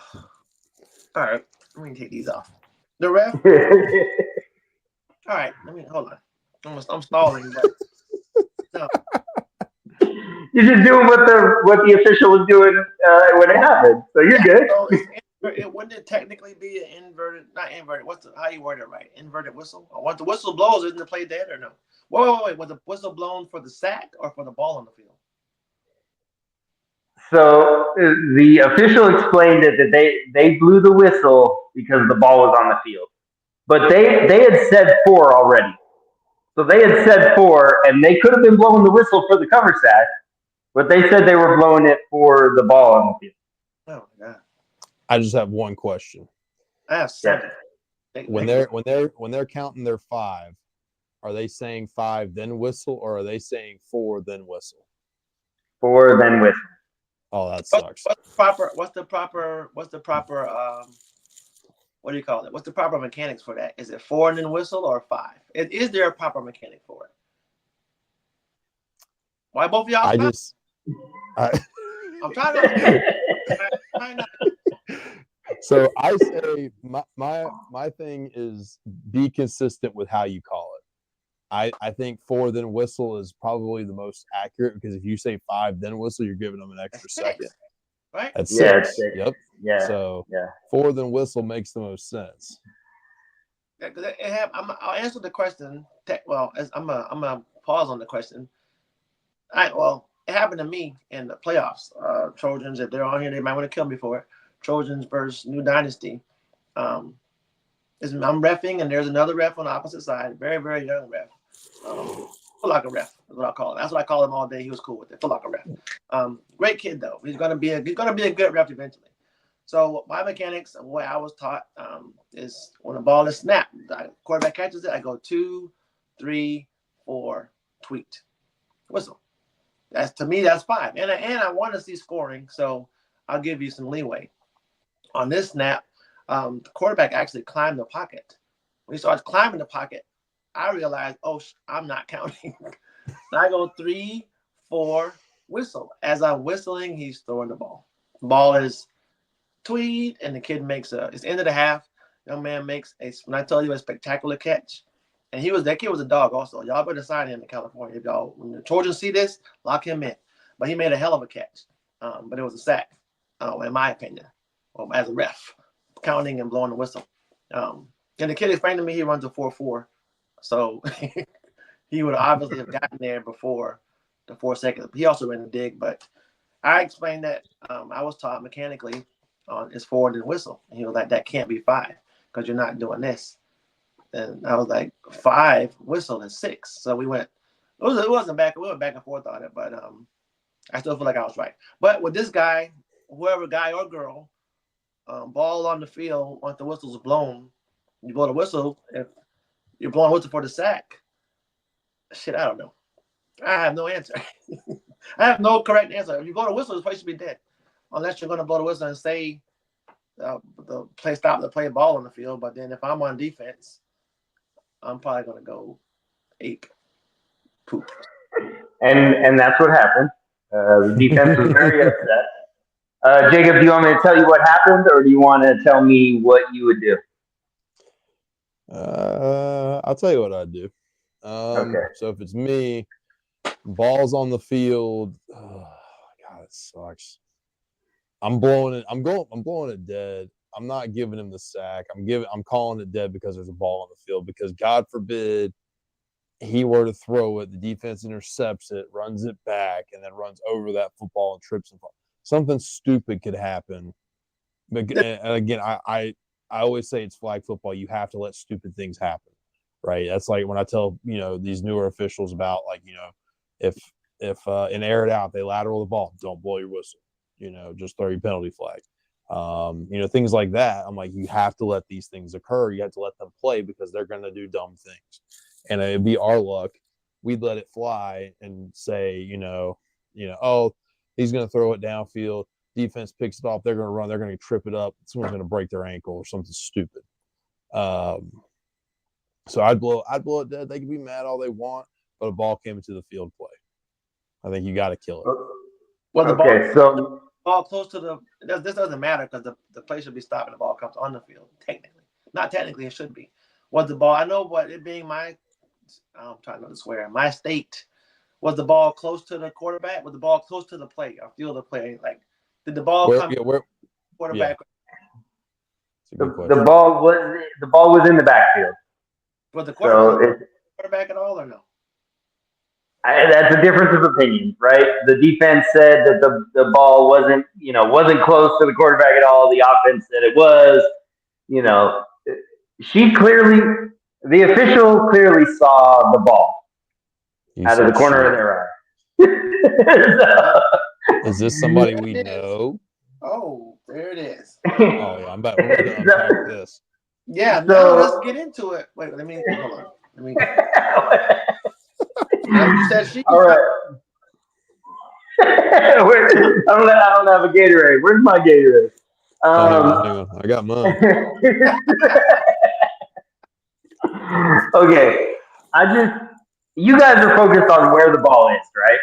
Speaker 4: right. Let me take these off. The ref. All right. Hold on. I'm stalling, but no.
Speaker 2: You're just doing what the official was doing when it happened, so you're good.
Speaker 4: So wouldn't it technically be an inverted? Not inverted. How you word it right? Inverted whistle. Or what the whistle blows? Isn't the play dead or no? Wait. Was the whistle blown for the sack or for the ball on the field?
Speaker 2: So the official explained it that they blew the whistle because the ball was on the field, but they had said 4 already. So they had said 4, and they could have been blowing the whistle for the cover sack, but they said they were blowing it for the ball on the field.
Speaker 4: Oh my God!
Speaker 1: I just have one question.
Speaker 4: I have 7.
Speaker 1: When they're counting their 5, are they saying 5 then whistle, or are they saying 4 then whistle?
Speaker 2: 4 then whistle.
Speaker 1: Oh, that sucks.
Speaker 4: What's the proper? What do you call it? What's the proper mechanics for that? Is it 4 and then whistle or 5? Is there a proper mechanic for it? Why both of y'all? I'm trying to.
Speaker 1: So I say my thing is be consistent with how you call it. I think 4 then whistle is probably the most accurate, because if you say 5 then whistle, you're giving them an extra second.
Speaker 4: Right?
Speaker 1: That's
Speaker 2: Yeah,
Speaker 1: 6. Yep.
Speaker 2: Yeah.
Speaker 1: So
Speaker 2: yeah.
Speaker 1: 4 then whistle makes the most sense.
Speaker 4: I'll answer the question. I'm gonna pause on the question. It happened to me in the playoffs. Trojans, if they're on here, they might want to kill me for it. Trojans versus New Dynasty. I'm reffing, and there's another ref on the opposite side. Very, very young ref. Foot locker ref is what I call him. That's what I call him all day. He was cool with it. Foot locker ref. Great kid though. He's gonna be a good ref eventually. So my mechanics and what I was taught is when the ball is snapped, the quarterback catches it, I go 2, 3, 4, tweet, whistle. To me, that's 5. And I want to see scoring, so I'll give you some leeway. On this snap, the quarterback actually climbed the pocket. When he starts climbing the pocket, I realized, I'm not counting. So I go 3, 4, whistle. As I'm whistling, he's throwing the ball. Ball is tweet, and the kid makes it's the end of the half. Young man makes when I tell you, a spectacular catch. And that kid was a dog also. Y'all better sign him in California. If y'all, when the Trojans see this, lock him in. But he made a hell of a catch. But it was a sack, in my opinion, as a ref, counting and blowing the whistle. And the kid explained to me he runs a 4.4. So he would obviously have gotten there before the 4 seconds. He also ran a dig, but I explained that I was taught mechanically on is 4 and then whistle. And he was like, that can't be 5 because you're not doing this. And I was like, 5 whistle and 6. So we went. We went back and forth on it, but I still feel like I was right. But with this guy, whoever guy or girl, ball on the field, once the whistle's blown, you blow the whistle. If you're blowing a whistle for the sack, shit, I don't know. I have no answer. I have no correct answer. If you blow the whistle, the play should be dead. Unless you're going to blow the whistle and say the play stop the play ball on the field. But then if I'm on defense, I'm probably going to go ape poop.
Speaker 2: And that's what happened. The defense was very upset. Jacob, do you want me to tell you what happened, or do you want to tell me what you would do?
Speaker 1: I'll tell you what I'd do.
Speaker 2: Okay.
Speaker 1: So if it's me, ball's on the field. Oh, God, it sucks. I'm blowing it dead. I'm not giving him the sack. I'm calling it dead because there's a ball on the field, because God forbid he were to throw it, the defense intercepts it, runs it back, and then runs over that football and trips and falls. Something stupid could happen. But and again, I always say it's flag football. You have to let stupid things happen, right? That's like when I tell these newer officials about, like, if in air it out, they lateral the ball, don't blow your whistle. Just throw your penalty flag. Things like that. I'm like, you have to let these things occur. You have to let them play, because they're going to do dumb things. And it'd be our luck. We'd let it fly and say, oh, he's going to throw it downfield. Defense picks it off. They're going to run. They're going to trip it up. Someone's going to break their ankle or something stupid. So I'd blow it dead. They can be mad all they want, but a ball came into the field play. I think you got to kill it.
Speaker 4: Well, the
Speaker 2: so
Speaker 4: ball close to this doesn't matter, because the play should be stopped and the ball comes on the field. Not technically, it should be. Was the ball? I know, but it being I'm trying not to swear. My state, was the ball close to the quarterback? Was the ball close to the play or field of play? Like, did the ball come? Quarterback.
Speaker 2: Yeah. The ball was in the backfield.
Speaker 4: Was the quarterback at all or no?
Speaker 2: That's a difference of opinion, right? The defense said that the ball wasn't close to the quarterback at all. The offense said it was. The official clearly saw the ball out of the corner of their
Speaker 1: eye. Is this somebody we know?
Speaker 4: Oh, there it is.
Speaker 1: Oh yeah, I'm about. We're going to unpack this.
Speaker 4: Yeah, now let's get into it. Wait, hold on. You said she.
Speaker 2: All right. I don't have a Gatorade. Where's my Gatorade?
Speaker 1: Hang on. I got mine.
Speaker 2: Okay. You guys are focused on where the ball is, right?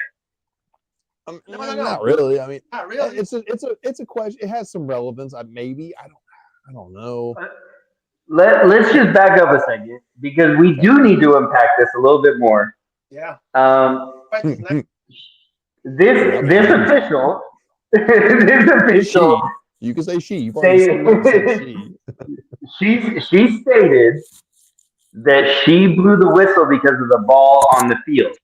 Speaker 1: No. Not really. I mean,
Speaker 4: not really.
Speaker 1: It's a question. It has some relevance. I don't know.
Speaker 2: Let's just back up a second, because we do need to unpack this a little bit more.
Speaker 4: Yeah.
Speaker 2: This official.
Speaker 1: You can say she. You've already said she.
Speaker 2: She stated that she blew the whistle because of the ball on the field.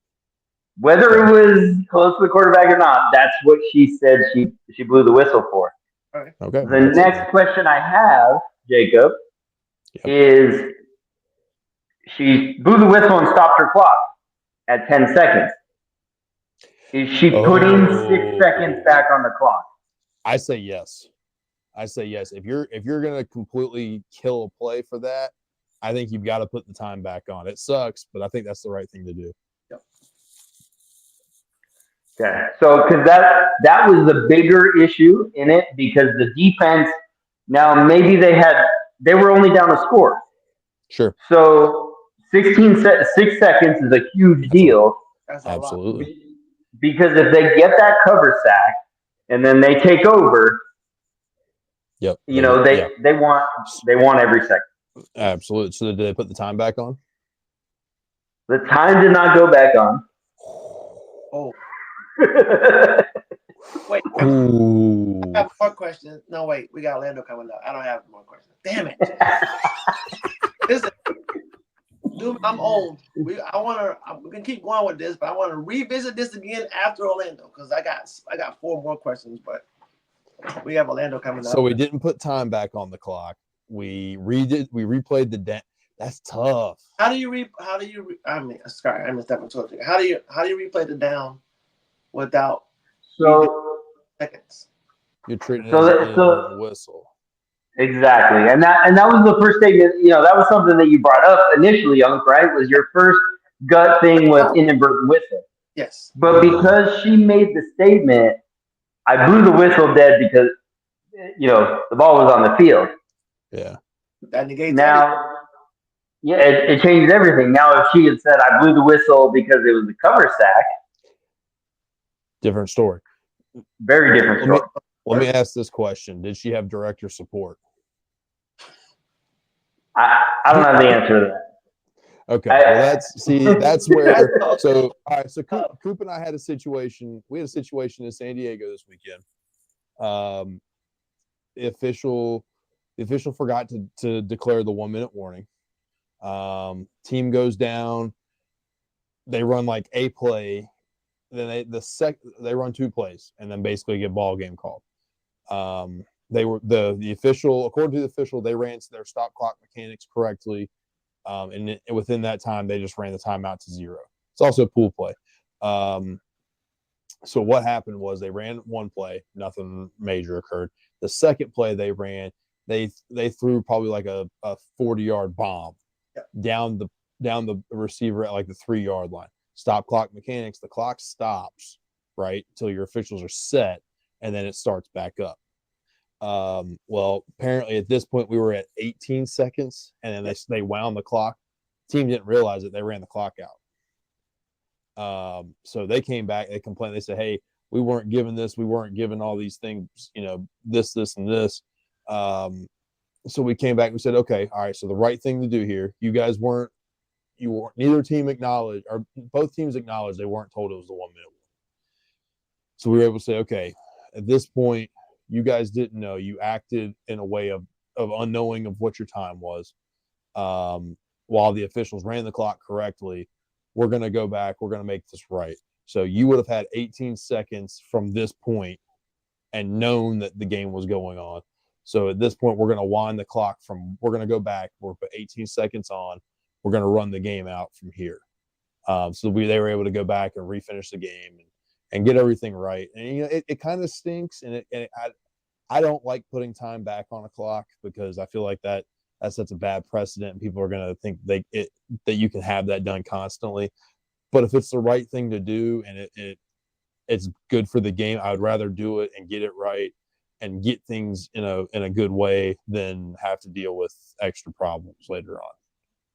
Speaker 2: Whether it was close to the quarterback or not, that's what she said she blew the whistle for.
Speaker 4: Right.
Speaker 1: Okay.
Speaker 2: The next question I have, Jacob, is she blew the whistle and stopped her clock at 10 seconds. Is she putting 6 seconds back on the clock?
Speaker 1: I say yes. If you're gonna completely kill a play for that, I think you've got to put the time back on. It sucks, but I think that's the right thing to do.
Speaker 4: Yep.
Speaker 2: Okay. So, because that was the bigger issue in it, because the defense, now maybe they were only down a score.
Speaker 1: Sure.
Speaker 2: So 6 seconds is a huge deal.
Speaker 1: Absolutely.
Speaker 2: Because if they get that cover sack and then they take over,
Speaker 1: they
Speaker 2: want every second.
Speaker 1: Absolutely. So did they put the time back on?
Speaker 2: The time did not go back on.
Speaker 4: Oh. Wait.
Speaker 1: Ooh.
Speaker 4: I have more questions. No, wait. We got Orlando coming up. I don't have more questions. Damn it. Listen, dude, I'm old. We can keep going with this, but I want to revisit this again after Orlando, because I got 4 more questions, but we have Orlando coming up.
Speaker 1: So we didn't put time back on the clock. We replayed the that's tough.
Speaker 4: I missed that one. How do you replay the down without
Speaker 2: So
Speaker 4: seconds.
Speaker 1: You're treating it
Speaker 2: so
Speaker 1: as an
Speaker 2: that, so
Speaker 1: inadvertent whistle.
Speaker 2: exactly, and that was the first statement. That was something that you brought up initially, Unk, right? Was your first gut thing was inadvertent whistle.
Speaker 4: Yes.
Speaker 2: But because she made the statement, I blew the whistle dead because the ball was on the field.
Speaker 1: Yeah.
Speaker 4: That negates everything.
Speaker 2: Now, yeah, it changed everything. Now, if she had said I blew the whistle because it was a cover sack,
Speaker 1: Different story.
Speaker 2: very different
Speaker 1: Let me
Speaker 2: story.
Speaker 1: let me ask this question: did she have director support?
Speaker 2: I don't have the answer to that.
Speaker 1: Okay, well that's where. So all right, so
Speaker 4: Uh,
Speaker 1: Coop and I had a situation. We had a situation in San Diego this weekend. Um, the official forgot to declare the 1 minute warning. Team goes down. They run like a play. Then they run 2 plays and then basically get ball game called. They were the official, according to the official, they ran their stop clock mechanics correctly. And within that time, they just ran the timeout to 0. It's also a pool play. So what happened was they ran 1 play, nothing major occurred. The second play they ran, they threw probably like a 40-yard bomb down the receiver at like the 3-yard line. Stop clock mechanics, the clock stops, right, until your officials are set, and then it starts back up. Well, apparently at this point we were at 18 seconds, and then they wound the clock. Team didn't realize it. They ran the clock out. So they came back. They complained. They said, "Hey, we weren't given this. We weren't given all these things. This, and this." So we came back. We said, "Okay, all right. So the right thing to do here. You guys weren't. Neither team acknowledged, or both teams acknowledged they weren't told it was the 1 minute. So we were able to say, okay, at this point, you guys didn't know. You acted in a way of unknowing of what your time was. While the officials ran the clock correctly, we're going to go back. We're going to make this right. So you would have had 18 seconds from this point and known that the game was going on. So at this point, we're going to wind the clock we're going to go back. We're put 18 seconds on. We're going to run the game out from here." So they were able to go back and refinish the game and get everything right. And it kind of stinks, and I don't like putting time back on a clock because I feel like that sets a bad precedent, and people are going to think that you can have that done constantly. But if it's the right thing to do and it's good for the game, I would rather do it and get it right and get things in a good way than have to deal with extra problems later on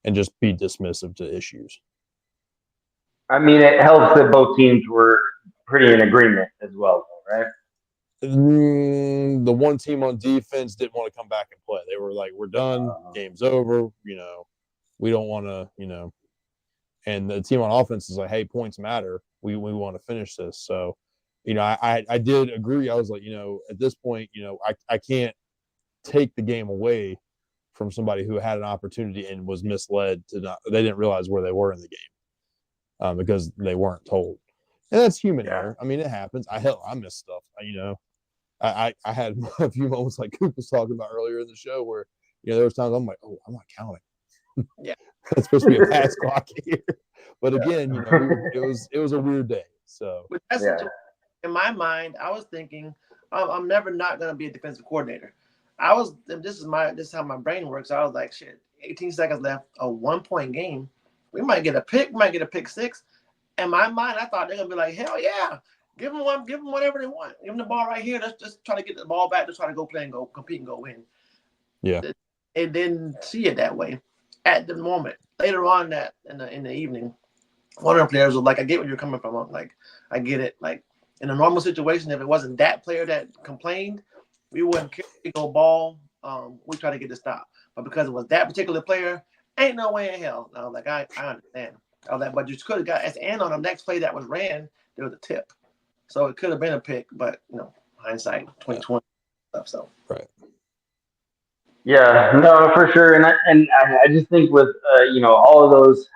Speaker 1: and just be dismissive to issues.
Speaker 2: I mean, it helps that both teams were pretty in agreement as well, right?
Speaker 1: The one team on defense didn't want to come back and play. They were like, "We're done. Game's over. We don't want to. And the team on offense is like, "Hey, points matter. We want to finish this." So, I did agree. I was like, at this point, I can't take the game away from somebody who had an opportunity and was misled they didn't realize where they were in the game because they weren't told. And that's human error. I mean, it happens. I miss stuff. I had a few moments like Coop was talking about earlier in the show where, there was times I'm like, "Oh, I'm not counting."
Speaker 4: Yeah.
Speaker 1: It's supposed to be a pass clock here. But again, it was a weird day. So
Speaker 4: in my mind, I was thinking, I'm never not gonna be a defensive coordinator. This is how my brain works. I was like, shit, 18 seconds left, a 1 point game. We might get a pick, might get a pick six. In my mind, I thought they're gonna be like, hell yeah, give them whatever they want. Give them the ball right here. Let's just try to get the ball back. Let's try to go play and go compete and go win.
Speaker 1: Yeah.
Speaker 4: It didn't see it that way at the moment. Later on that in the evening, one of the players was like, I get where you're coming from. I'm like, I get it. Like in a normal situation, if it wasn't that player that complained, we wouldn't care. We go ball. We try to get the stop. But because it was that particular player, ain't no way in hell. I was like, I understand. I was like, but you could have got and on the next play that was ran, there was a tip. So it could have been a pick, but hindsight 2020 stuff. So
Speaker 1: right.
Speaker 2: Yeah, no, for sure. And I just think with all of those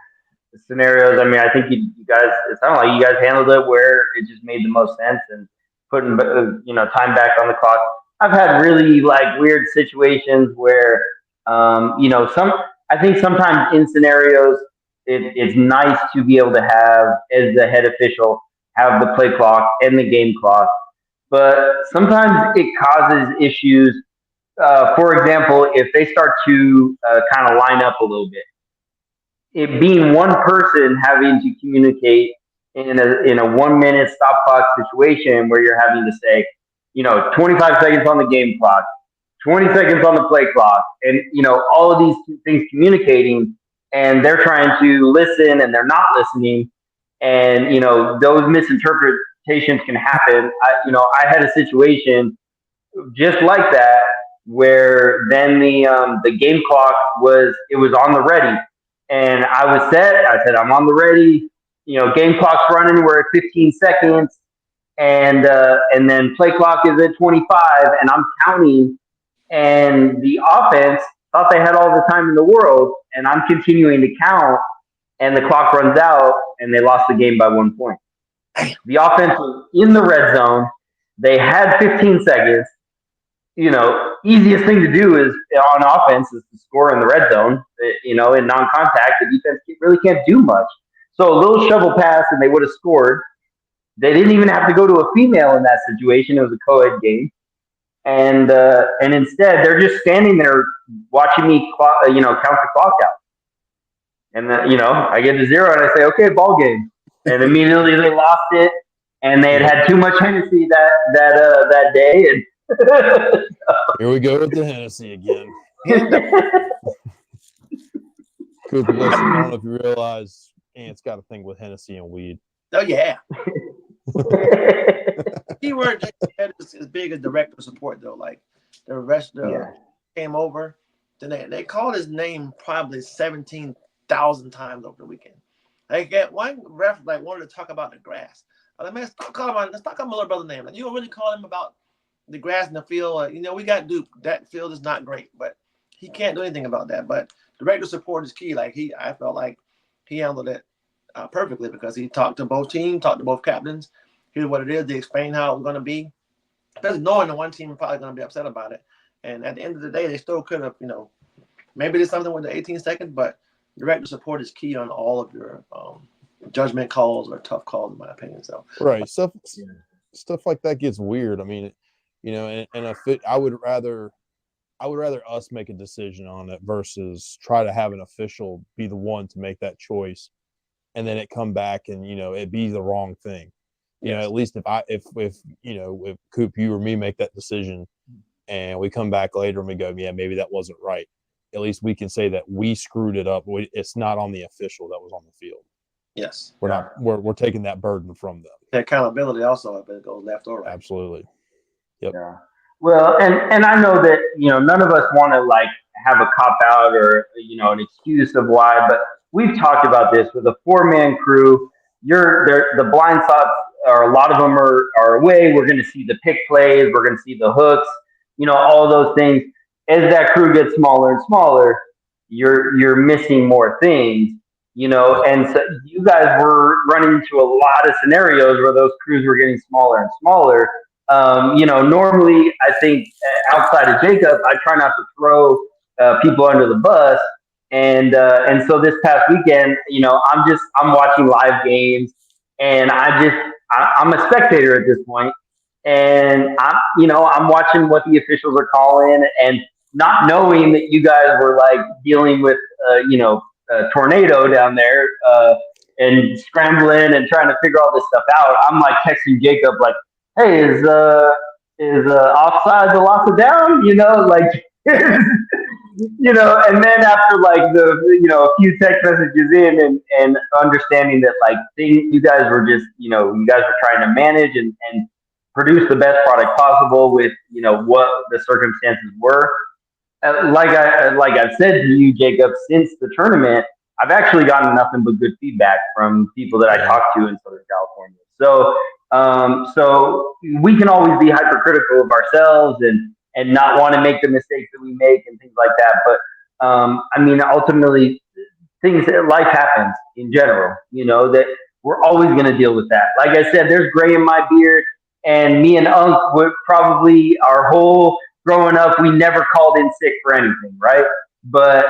Speaker 2: scenarios, I mean, I think you guys, it sounded like you guys handled it where it just made the most sense and putting time back on the clock. I've had really like weird situations where I think sometimes in scenarios it's nice to be able to have, as the head official, have the play clock and the game clock, but sometimes it causes issues. For example, if they start to kind of line up a little bit, it being one person having to communicate in a 1 minute stop clock situation where you're having to say, 25 seconds on the game clock, 20 seconds on the play clock, and all of these things communicating, and they're trying to listen and they're not listening, and those misinterpretations can happen. I had a situation just like that where then the game clock was on the ready, and I was set. I said I'm on the ready. Game clock's running. We're at 15 seconds, and then play clock is at 25, and I'm counting. And the offense thought they had all the time in the world, and I'm continuing to count, and the clock runs out, and they lost the game by 1 point. The offense was in the red zone. They had 15 seconds. Easiest thing to do is on offense is to score in the red zone. In non-contact, the defense really can't do much. So a little shovel pass, and they would have scored. They didn't even have to go to a female in that situation. It was a co-ed game, and instead they're just standing there watching me, count the clock out. And then, I get to 0, and I say, "Okay, ball game." And immediately they lost it, and they had too much Hennessy that day, and.
Speaker 1: Here we go with the Hennessy again. Cooper, listen, I don't know if you realize Ant's got a thing with Hennessy and weed.
Speaker 4: Oh, yeah. Keyword is as big as director support, though. Like, the rest came over. Then they called his name probably 17,000 times over the weekend. Like, one ref wanted to talk about the grass. I was like, man, let's talk about my little brother's name. Like, you don't really call him about the grass in the field. We got Duke. That field is not great, but he can't do anything about that. But director support is key. Like I felt like he handled it perfectly because he talked to both teams, talked to both captains. Here's what it is. They explained how it was going to be. Because knowing the one team is probably going to be upset about it. And at the end of the day, they still could have, maybe there's something with the 18 seconds, but director support is key on all of your judgment calls or tough calls, in my opinion. So
Speaker 1: right, stuff like that gets weird. I mean, I would rather us make a decision on it versus try to have an official be the one to make that choice, and then it come back and it be the wrong thing. At least if Coop, you or me make that decision, and we come back later and we go, yeah, maybe that wasn't right. At least we can say that we screwed it up. It's not on the official that was on the field.
Speaker 4: Yes,
Speaker 1: we're taking that burden from them.
Speaker 4: The accountability also, if it goes left or right.
Speaker 1: Absolutely. Yep.
Speaker 2: Yeah. Well, and I know that none of us want to have a cop out or an excuse of why, but we've talked about this with a 4-man crew. The blind spots, or a lot of them are away. We're going to see the pick plays. We're going to see the hooks. All those things. As that crew gets smaller and smaller, you're missing more things. And so you guys were running into a lot of scenarios where those crews were getting smaller and smaller. Normally I think outside of Jacob, I try not to throw people under the bus. And so this past weekend, I'm watching live games, and I'm a spectator at this point, and I'm watching what the officials are calling, and not knowing that you guys were dealing with a tornado down there and scrambling and trying to figure all this stuff out. I'm texting Jacob hey, is offside the loss of down? And then after a few text messages in and understanding that you guys were just you guys were trying to manage and produce the best product possible with what the circumstances were. I've said to you, Jacob, since the tournament, I've actually gotten nothing but good feedback from people that I talked to in Southern California. So we can always be hypercritical of ourselves and not want to make the mistakes that we make and things like that. But ultimately, life happens in general. That we're always going to deal with that. Like I said, there's gray in my beard, and me and Unk would probably our whole growing up, we never called in sick for anything, right? But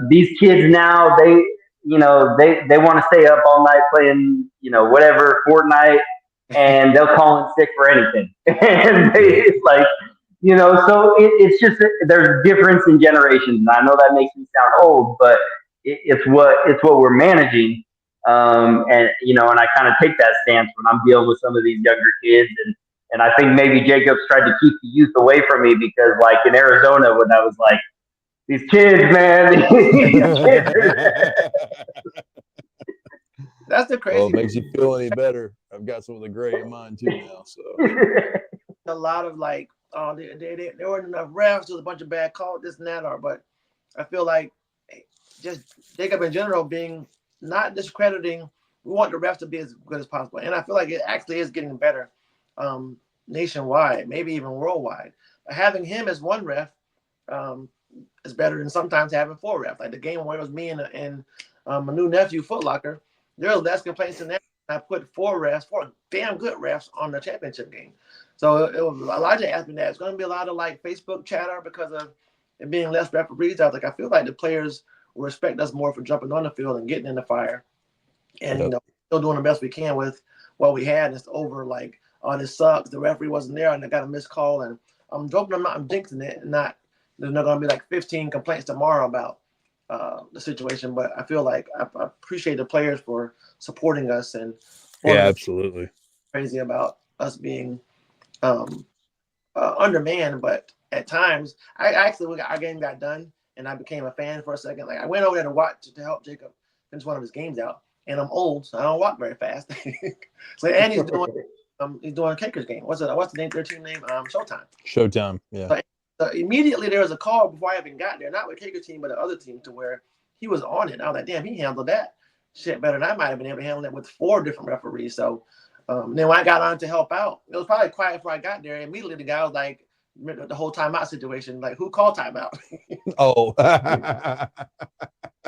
Speaker 2: these kids now, they want to stay up all night playing, whatever Fortnite, and they'll call in sick for anything. And it's like, so it's just there's difference in generations. And I know that makes me sound old, but it's what we're managing. And I kind of take that stance when I'm dealing with some of these younger kids, and I think maybe Jacob's tried to keep the youth away from me because, like in Arizona, when I was like, these kids, man, these kids.
Speaker 4: That's the
Speaker 1: Well,
Speaker 4: crazy.
Speaker 1: it makes you feel any better. I've got some of the gray in mine too now. So
Speaker 4: A lot of like, oh, there weren't enough refs. There was a bunch of bad calls, this and that, but I feel like just Jacob in general being not discrediting. We want the refs to be as good as possible, and I feel like it actually is getting better nationwide, maybe even worldwide. But having him as one ref um, is better than sometimes having four refs. Like the game where it was me and my new nephew Footlocker, there was less complaints than that. I put four damn good refs on the championship game. So it was Elijah asked me that. It's going to be a lot of like Facebook chatter because of it being less referees. I was like, I feel like the players will respect us more for jumping on the field and getting in the fire, and still doing the best we can with what we had. It's over like, oh, this sucks. The referee wasn't there, and I got a missed call, and I'm hoping I'm jinxing it, and not there's not going to be like 15 complaints tomorrow about the situation. But I feel like I appreciate the players for supporting us and
Speaker 1: absolutely
Speaker 4: crazy about us being undermanned, but at times our game got done and I became a fan for a second. Like I went over there to watch to help Jacob finish one of his games out, and I'm old, so I don't walk very fast. So and he's doing Kaker's game. What's their team name? Showtime.
Speaker 1: Yeah.
Speaker 4: So immediately there was a call before I even got there, not with Kaker's team, but the other team, to where he was on it. I was like, damn, he handled that shit better than I might have been able to handle it with 4 different referees. So then when I got on to help out, it was probably quiet before I got there. Immediately the guy was like, the whole timeout situation, like, who called timeout?
Speaker 1: Oh.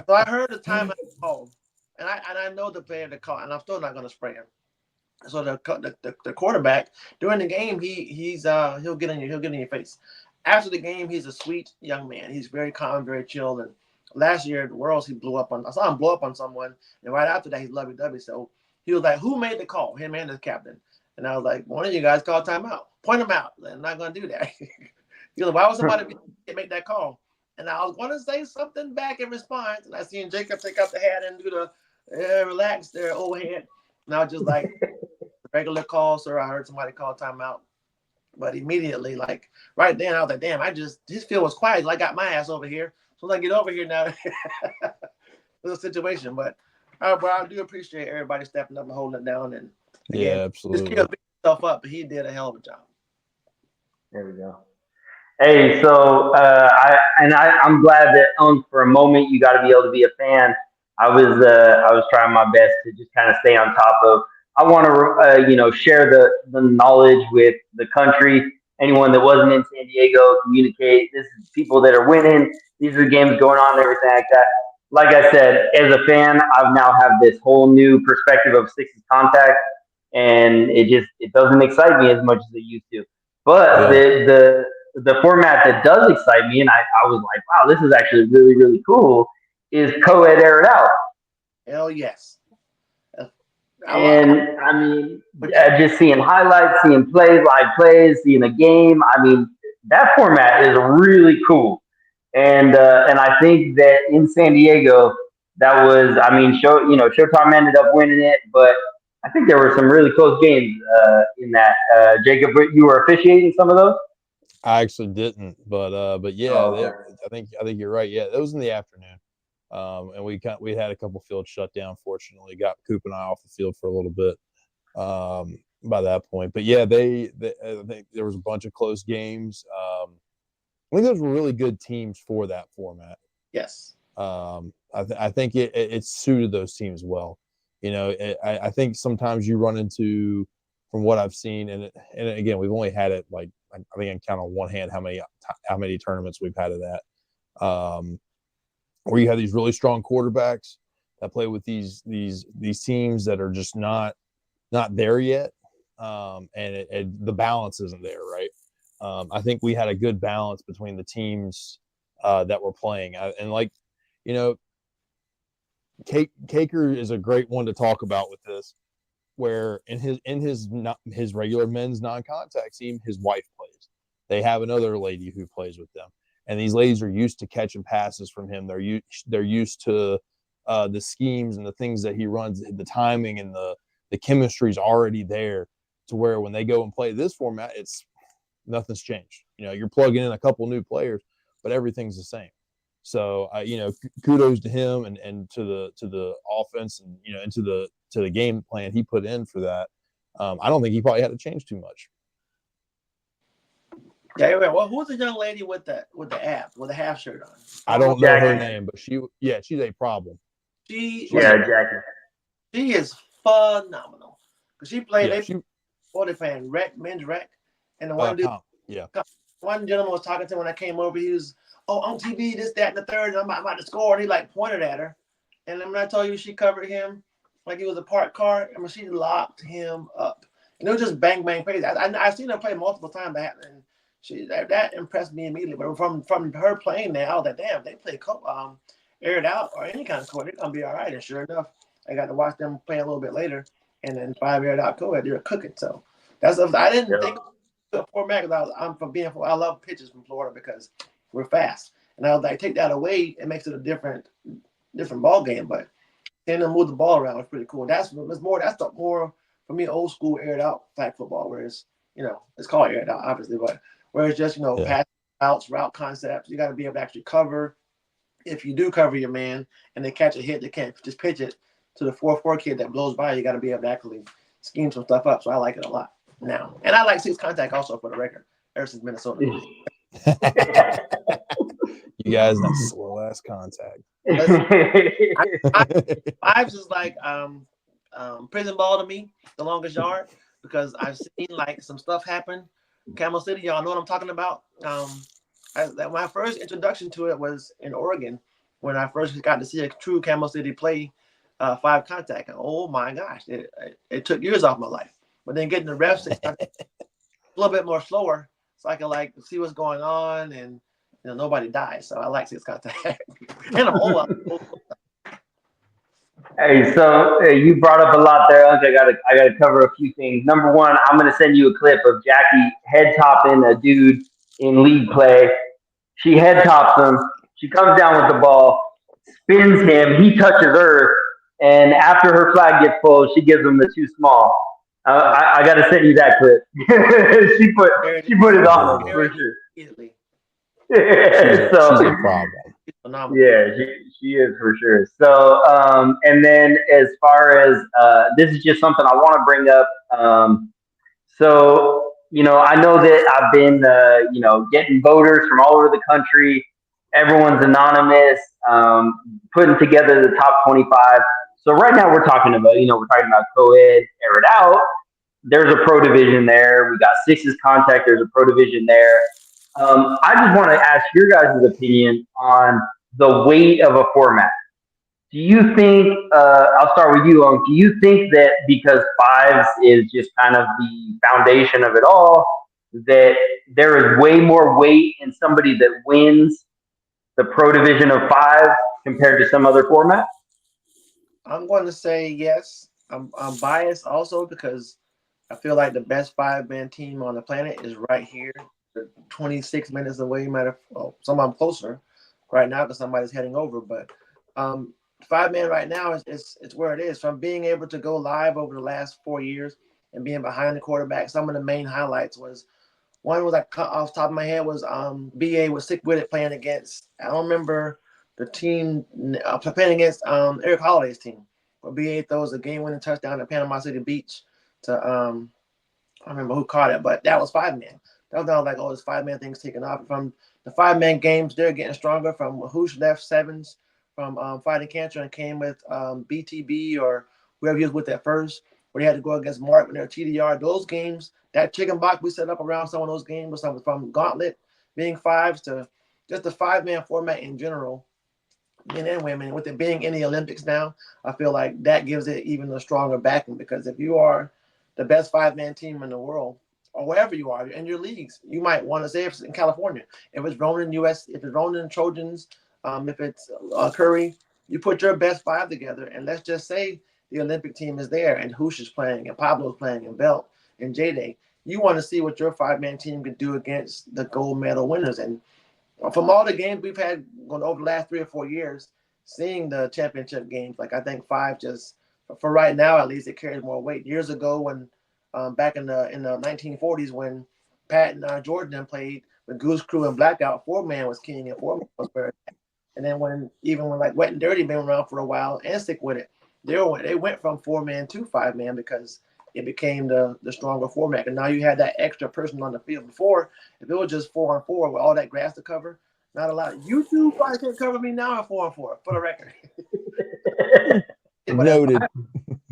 Speaker 4: So I heard the timeout call, and I know the player to call, and I'm still not going to spray him. So the quarterback during the game, he'll get in your face. After the game, he's a sweet young man. He's very calm, very chill. And last year at the Worlds, I saw him blow up on someone, and right after that, he's lovey-dovey. So he was like, "Who made the call?" Him and the captain. And I was like, "One of you guys called timeout. Point him out." I'm not gonna do that. He was like, "Why would somebody make that call?" And I was gonna say something back in response, and I seen Jacob take out the hat and do the relax there, old head. And I was just like, regular call, sir. I heard somebody call timeout. But immediately, like right then, I was like, damn, his field was quiet. I got my ass over here. So I get over here now. Little situation. But I do appreciate everybody stepping up and holding it down. And again,
Speaker 1: absolutely.
Speaker 4: Just picked himself up, but he did a hell of a job.
Speaker 2: There we go. Hey, so I'm glad that for a moment you got to be able to be a fan. I was trying my best to just kind of stay on top of. I want to share the knowledge with the country. Anyone that wasn't in San Diego, communicate. This is people that are winning. These are games going on, and everything like that. Like I said, as a fan, I've now have this whole new perspective of sixes contact, and it doesn't excite me as much as it used to. But the format that does excite me, and I was like, wow, this is actually really, really cool, is co-ed air it out.
Speaker 4: Hell yes.
Speaker 2: And I mean, just seeing highlights, seeing live plays, seeing a game. I mean, that format is really cool. And I think that in San Diego, that was, I mean, Showtime ended up winning it, but I think there were some really close games in that. Jacob, you were officiating some of those.
Speaker 1: I actually didn't, but yeah,
Speaker 2: okay.
Speaker 1: I think you're right. Yeah, it was in the afternoon, and we had a couple fields shut down. Fortunately, got Coop and I off the field for a little bit by that point. But yeah, I think there was a bunch of close games. I think those were really good teams for that format.
Speaker 4: Yes.
Speaker 1: I think it suited those teams well. I think sometimes you run into, from what I've seen, and again, we've only had it like, I think I can count on one hand how many tournaments we've had of that. Where you have these really strong quarterbacks that play with these teams that are just not there yet, and the balance isn't there, right? I think we had a good balance between the teams that were playing, and like, Caker is a great one to talk about with this, where in his regular men's non-contact team, his wife plays. They have another lady who plays with them, and these ladies are used to catching passes from him. They're used to the schemes and the things that he runs, the timing and the chemistry is already there, to where when they go and play this format, it's nothing's changed. You're plugging in a couple new players, but everything's the same. So kudos to him and to the offense and into the game plan he put in for that. I don't think he probably had to change too much.
Speaker 4: Yeah, well, who's the young lady with the app with the half shirt on?
Speaker 1: I don't know her name, but she's a problem.
Speaker 2: Jackie.
Speaker 4: She is phenomenal because she played.
Speaker 1: Yeah,
Speaker 4: they playing men's rec, and the one dude, one gentleman was talking to when I came over. He was on TV, this, that, and the third, and I'm about to score, and he like pointed at her, and when I told you she covered him like he was a parked car, I mean she locked him up, and it was just bang bang crazy. I've seen her play multiple times, and that impressed me immediately. But from her playing there, I was like, damn, they play air it out or any kind of court, they're gonna be all right. And sure enough, I got to watch them play a little bit later, and then 5 aired out co-ed, they were cooking. So that's I didn't think of format because I love pitches from Florida because we're fast, and I was like, take that away, it makes it a different ball game. But seeing them move the ball around was pretty cool. That's the more for me old school aired out flag football, whereas it's called aired out obviously, but whereas just pass outs, route concepts, you got to be able to actually cover. If you do cover your man and they catch a hit, they can't just pitch it to the 4-4 kid that blows by. You got to be able to actually scheme some stuff up. So I like it a lot now. And I like 6 contact also, for the record, ever since Minnesota.
Speaker 1: You guys, that's slow ass contact.
Speaker 4: Fives is like prison ball to me, the longest yard, because I've seen like some stuff happen. Camel City, y'all know what I'm talking about. My first introduction to it was in Oregon when I first got to see a true Camel City play 5 contact. And oh my gosh, it took years off my life. But then getting the refs a little bit more slower, so I can like see what's going on, and nobody dies. So I like 6 contact and a whole lot.
Speaker 2: Hey, so you brought up a lot there, Unk. I gotta cover a few things. Number one, I'm gonna send you a clip of Jackie head topping a dude in league play. She head tops him. She comes down with the ball, spins him. He touches earth, and after her flag gets pulled, she gives him the too small. I gotta send you that clip. she put it on him for sure.
Speaker 1: She's a problem.
Speaker 2: Yeah, she is for sure. So, and then as far as this is just something I want to bring up. So, I know that I've been, getting voters from all over the country. Everyone's anonymous, putting together the top 25. So right now we're talking about, co-ed, air it out. There's a pro division there. We got 6's contact. There's a pro division there. I just want to ask your guys' opinion on the weight of a format. Do you think, I'll start with you, Unk, do you think that because 5s is just kind of the foundation of it all, that there is way more weight in somebody that wins the pro division of 5 compared to some other format?
Speaker 4: I'm going to say yes. I'm biased also because I feel like the best 5-man team on the planet is right here, 26 minutes away. Some I'm closer right now because somebody's heading over. But 5-man right now is where it is. From being able to go live over the last 4 years and being behind the quarterback, some of the main highlights was one was like off the top of my head was BA was sick with it playing against. I don't remember the team playing against Eric Holiday's team. Where BA throws a game-winning touchdown at Panama City Beach to I don't remember who caught it, but that was 5-man. That was like, this 5-man thing's taking off. From the 5-man games, they're getting stronger. From Hoosh left 7s from fighting cancer and came with BTB or whoever he was with at first, where they had to go against Mark when they're TDR. Those games, that chicken box we set up around some of those games was something from Gauntlet being 5s to just the 5-man format in general, men and women, with it being in the Olympics now, I feel like that gives it even a stronger backing because if you are the best 5-man team in the world, or wherever you are in your leagues, you might want to say if it's in California, if it's Ronin US, if it's Ronin Trojans, if it's Curry, you put your best five together, and let's just say the Olympic team is there, and Hoosh is playing, and Pablo's playing, and Belt, and J-Day. You want to see what your five-man team can do against the gold medal winners. And from all the games we've had going over the last 3 or 4 years, seeing the championship games, like I think five just for right now at least it carries more weight. Years ago, when back in the 1940s, when Pat and Jordan played with Goose Crew and Blackout, four-man was king and four-man was where. And then when like Wet and Dirty been around for a while and Stick With It, they went from four-man to five-man because it became the stronger format. And now you had that extra person on the field. Before, if it was just 4-on-4 with all that grass to cover, not a lot. You two probably can't cover me now at 4-on-4, for the record.
Speaker 1: Noted.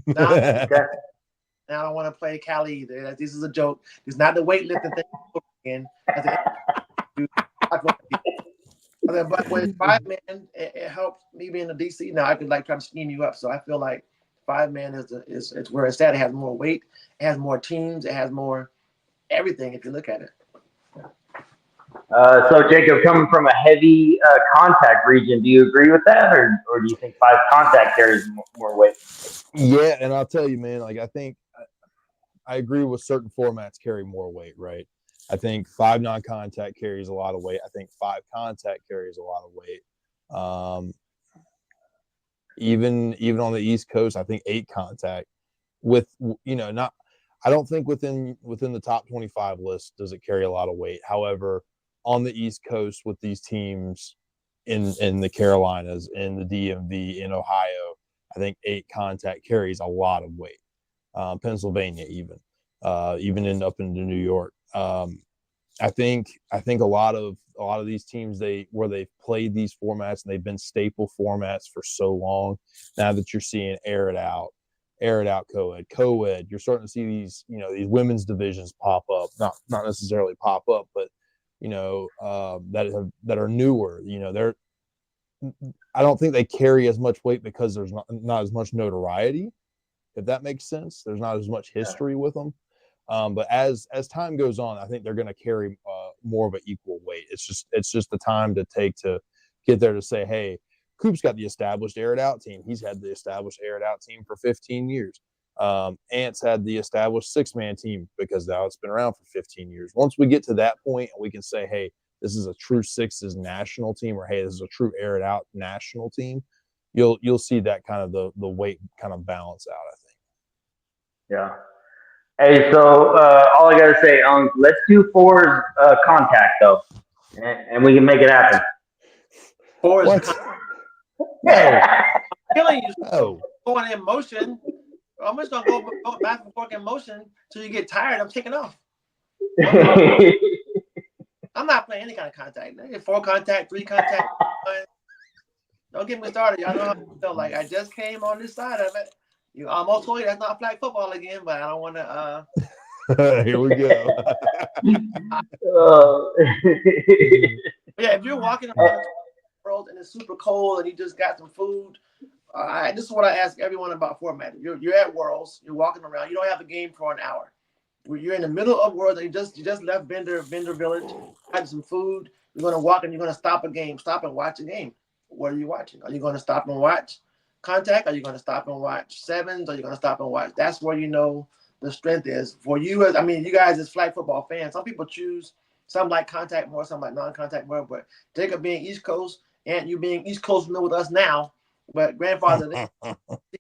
Speaker 4: Now I don't want to play Cali either. This is a joke. It's not the weightlifting thing again. But with five-man, it helps me being a DC. Now I could like try to scheme you up. So I feel like five-man is where it's at. It has more weight. It has more teams. It has more everything if you look at it.
Speaker 2: So Jacob, coming from a heavy contact region, do you agree with that, or do you think five contact carries more weight?
Speaker 1: Yeah, and I'll tell you, man. Like I think I agree with certain formats carry more weight, right? I think five non-contact carries a lot of weight. I think five contact carries a lot of weight. Even on the East Coast, I think eight contact with not. I don't think within the top 25 list does it carry a lot of weight. However, on the East Coast with these teams in the Carolinas, in the DMV, in Ohio, I think eight contact carries a lot of weight. Pennsylvania, even up into New York. I think a lot of these teams where they've played these formats and they've been staple formats for so long. Now that you're seeing air it out co-ed, you're starting to see these these women's divisions pop up. Not necessarily pop up, but that are newer. I don't think they carry as much weight because there's not as much notoriety, if that makes sense. There's not as much history with them. But as time goes on, I think they're going to carry more of an equal weight. It's just the time to take to get there to say, hey, Coop's got the established air it out team. He's had the established air it out team for 15 years. Ant's had the established six-man team because now it's been around for 15 years. Once we get to that point and we can say, hey, this is a true sixes national team, or hey, this is a true air it out national team, you'll see that kind of the weight kind of balance out, I think.
Speaker 2: Yeah. Hey, so all I gotta say, let's do fours contact though, and we can make it happen.
Speaker 4: Fours.
Speaker 1: No.
Speaker 4: I'm killing you.
Speaker 1: No.
Speaker 4: Going in motion. I'm just gonna go back and forth in motion till you get tired. I'm taking off. I'm not playing any kind of contact. 4 contact, 3 contact. Don't get me started. Y'all know how I feel like. I just came on this side of it. You almost told you that's not flag football again, but I don't want to.
Speaker 1: Here we go.
Speaker 4: Yeah, if you're walking around the world and it's super cold and you just got some food, this is what I ask everyone about format. You're at Worlds, you're walking around, you don't have a game for an hour. You're in the middle of Worlds and you just left Bender Village, had some food. You're gonna walk and you're gonna stop and watch a game. What are you watching? Are you gonna stop and watch contact? Are you gonna stop and watch sevens? Are you gonna stop and watch? That's where the strength is for you. You guys as flag football fans, some people choose. Some like contact more, some like non-contact more. But Jacob being East Coast, and you being East Coast with us now, but grandfather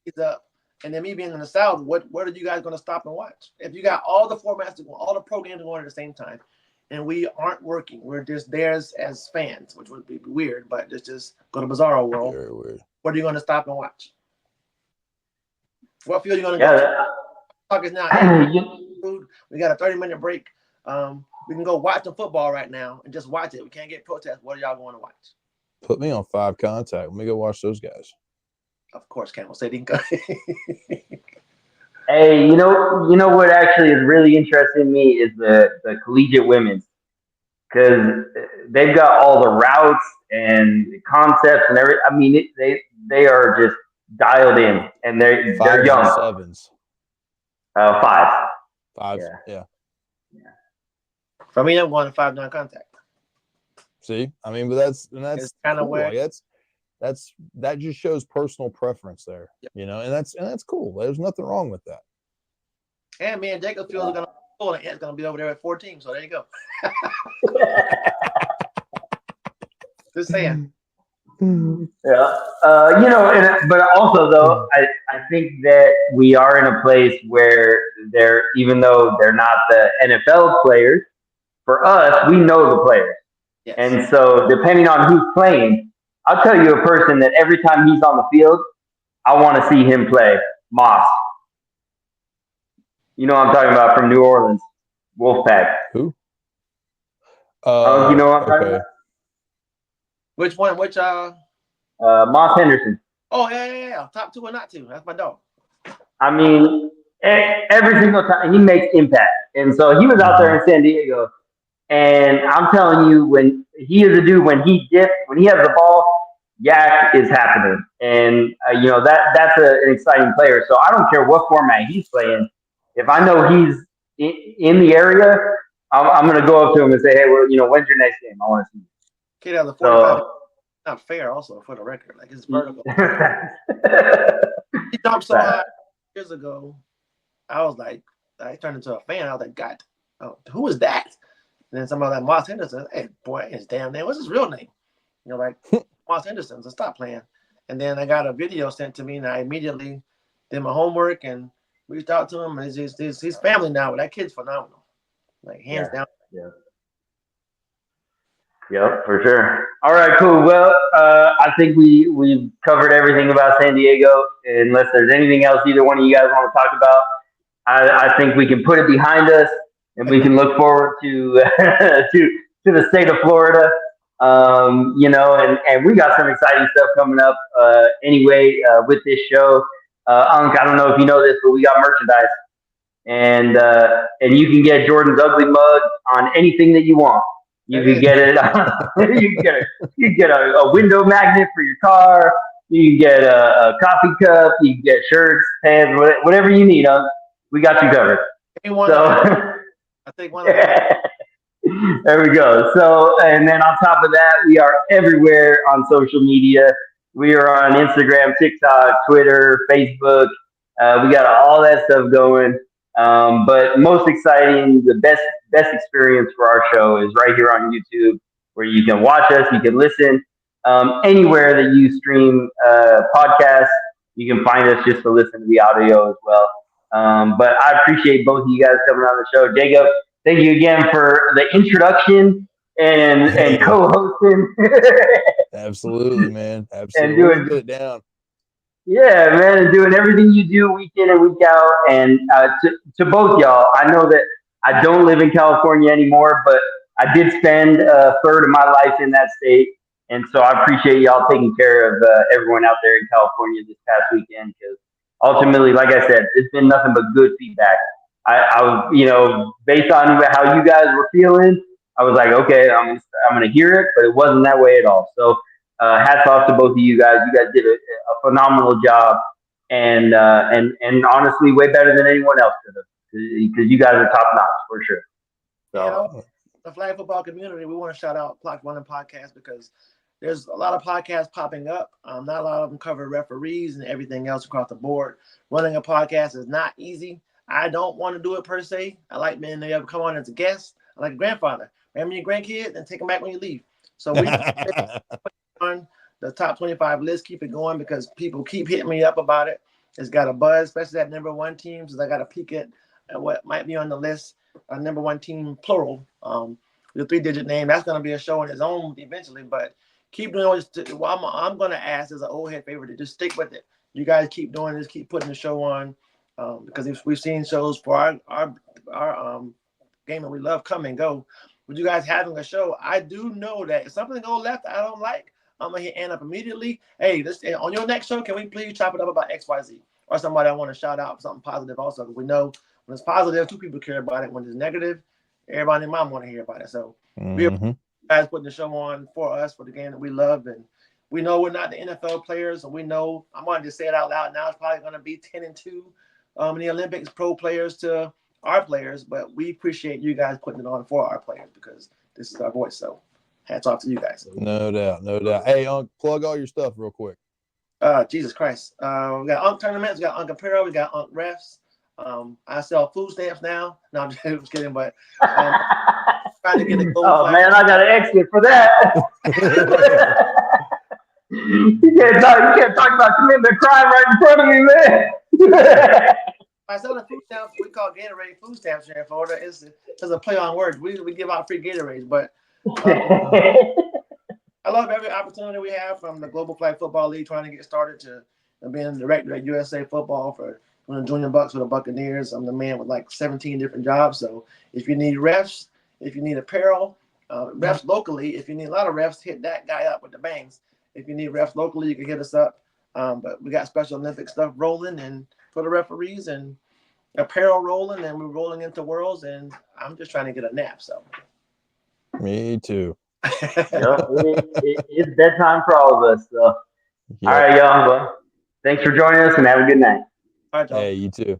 Speaker 4: he's up, and then me being in the South, what are you guys going to stop and watch? If you got all the formats to go, all the programs going at the same time, and we aren't working, we're just there as fans, which would be weird, but it's just go to Bizarro world.
Speaker 1: Very weird.
Speaker 4: What are you going to stop and watch? What field are you going to go? Talk is now. Food. We got a 30-minute break. We can go watch the football right now and just watch it. We can't get protests. What are y'all going to watch?
Speaker 1: Put me on 5 contact. Let me go watch those guys.
Speaker 4: Of course, Campbell said he can go.
Speaker 2: Hey, you know what actually is really interesting to me is the collegiate women's, because they've got all the routes and concepts and everything. I mean, they are just dialed in, and they're young.
Speaker 1: 7s.
Speaker 2: 5.
Speaker 1: 5s. Yeah.
Speaker 4: For me, I'm going to 5 non-contact.
Speaker 1: See, but that's
Speaker 4: kind of where
Speaker 1: that just shows personal preference there, and that's cool. There's nothing wrong with that.
Speaker 4: And me and Jacob feels gonna pull, and Ant's gonna be over there at 14. So there you go. Just saying.
Speaker 2: Yeah. But also though, I think that we are in a place where even though they're not the NFL players, for us, we know the players.
Speaker 4: Yes.
Speaker 2: And so depending on who's playing, I'll tell you a person that every time he's on the field, I want to see him play. Moss. You know what I'm talking about, from New Orleans. Wolfpack.
Speaker 1: Who?
Speaker 2: You know what I'm talking about?
Speaker 4: Which one? Which
Speaker 2: Moss Henderson.
Speaker 4: Oh yeah. Top 2 or not 2. That's my dog.
Speaker 2: I mean, every single time he makes impact. And so he was out there in San Diego. And I'm telling you, when he is a dude, when he has the ball, yak is happening. And, that's an exciting player. So I don't care what format he's playing. If I know he's in the area, I'm going to go up to him and say, hey, well, when's your next game? I want to see you.
Speaker 4: Kid has a 45. Not fair, also, for the record. Like, it's vertical. He jumped so high years ago. I was like, I turned into a fan. I was like, God, who is that? And then somebody like Moss Henderson, hey, boy, his damn name. What's his real name? Like Moss Henderson. So stop playing. And then I got a video sent to me, and I immediately did my homework and reached out to him. And he's family now, but that kid's phenomenal. Like, hands down.
Speaker 2: Yeah. Yep, for sure. All right, cool. Well, I think we've covered everything about San Diego. Unless there's anything else either one of you guys want to talk about, I think we can put it behind us, and we can look forward to to the state of Florida. And we got some exciting stuff coming up. Anyway, with this show, Unk, I don't know if you know this, but we got merchandise, and you can get Jordan's ugly mug on anything that you want. You can get it. You can get a window magnet for your car. You can get a coffee cup. You can get shirts, pants, whatever you need. We got you covered.
Speaker 4: I think one of them.
Speaker 2: There we go. So, and then on top of that, we are everywhere on social media. We are on Instagram, TikTok, Twitter, Facebook. We got all that stuff going. But most exciting, the best experience for our show is right here on YouTube, where you can watch us, you can listen. Anywhere that you stream podcasts, you can find us just to listen to the audio as well. But I appreciate both of you guys coming on the show. Jacob, thank you again for the introduction and co-hosting.
Speaker 1: Absolutely, man. Absolutely.
Speaker 2: And
Speaker 1: get it down.
Speaker 2: Yeah, man, and doing everything you do week in and week out. And to both y'all, I know that I don't live in California anymore, but I did spend a third of my life in that state. And so I appreciate y'all taking care of everyone out there in California this past weekend, because ultimately, like I said, it's been nothing but good feedback. I was, based on how you guys were feeling, I was like, okay, I'm gonna hear it, but it wasn't that way at all. So hats off to both of you guys. You guys did a phenomenal job, and honestly, way better than anyone else could have, because you guys are top notch for sure.
Speaker 4: So, the flag football community, we want to shout out Clock Running Podcast, because there's a lot of podcasts popping up. Not a lot of them cover referees and everything else across the board. Running a podcast is not easy. I don't want to do it per se. I like being able to come on as a guest. I like a grandfather. Remember your grandkids and take them back when you leave. So we on the top 25 list, keep it going, because people keep hitting me up about it. It's got a buzz, especially that number one team, because I got to peek at what might be on the list. Number one team, plural, the 3-digit name. That's going to be a show on its own eventually, but keep doing what I'm going to ask as an old head favorite to just stick with it. You guys keep doing this, keep putting the show on, because we've seen shows for our game that we love come and go. With you guys having a show, I do know that if something goes left I don't like, I'm going to hit Ant up immediately. Hey, on your next show, can we please chop it up about XYZ? Or somebody I want to shout out for something positive also, because we know when it's positive, 2 people care about it. When it's negative, everybody and mom want to hear about it. So we're guys putting the show on for us, for the game that we love. And we know we're not the NFL players, and we know, I'm going to just say it out loud now, it's probably going to be 10-2 in the Olympics, pro players to our players, but we appreciate you guys putting it on for our players, because this is our voice. So hats off to you guys.
Speaker 1: No doubt, no doubt. Hey, plug all your stuff real quick.
Speaker 4: Jesus Christ. We got Unk tournaments, we got Unk Apparel, we got Unk refs. I sell food stamps now. No, I'm just kidding, but trying to get a gold
Speaker 2: oh
Speaker 4: flag.
Speaker 2: man, I got an exit for that. You can't talk about committing a crime right in front of me, man.
Speaker 4: I sell the food stamps we call Gatorade food stamps here in Florida. It's a play on words. We give out free Gatorades, but I love every opportunity we have, from the Global Flag Football League trying to get started to being the director at USA Football for the Junior Bucks for the Buccaneers. I'm the man with like 17 different jobs. So if you need refs, if you need apparel, refs locally, if you need a lot of refs, hit that guy up with the bangs. If you need refs locally, you can hit us up. But we got Special Olympic stuff rolling and for the referees, and apparel rolling, and we're rolling into Worlds, and I'm just trying to get a nap. So
Speaker 1: Me too.
Speaker 2: It's bedtime for all of us. So.
Speaker 1: Yep.
Speaker 2: All right, y'all. Well, thanks for joining us, and have a good night.
Speaker 4: all right, y'all.
Speaker 1: Hey, you too.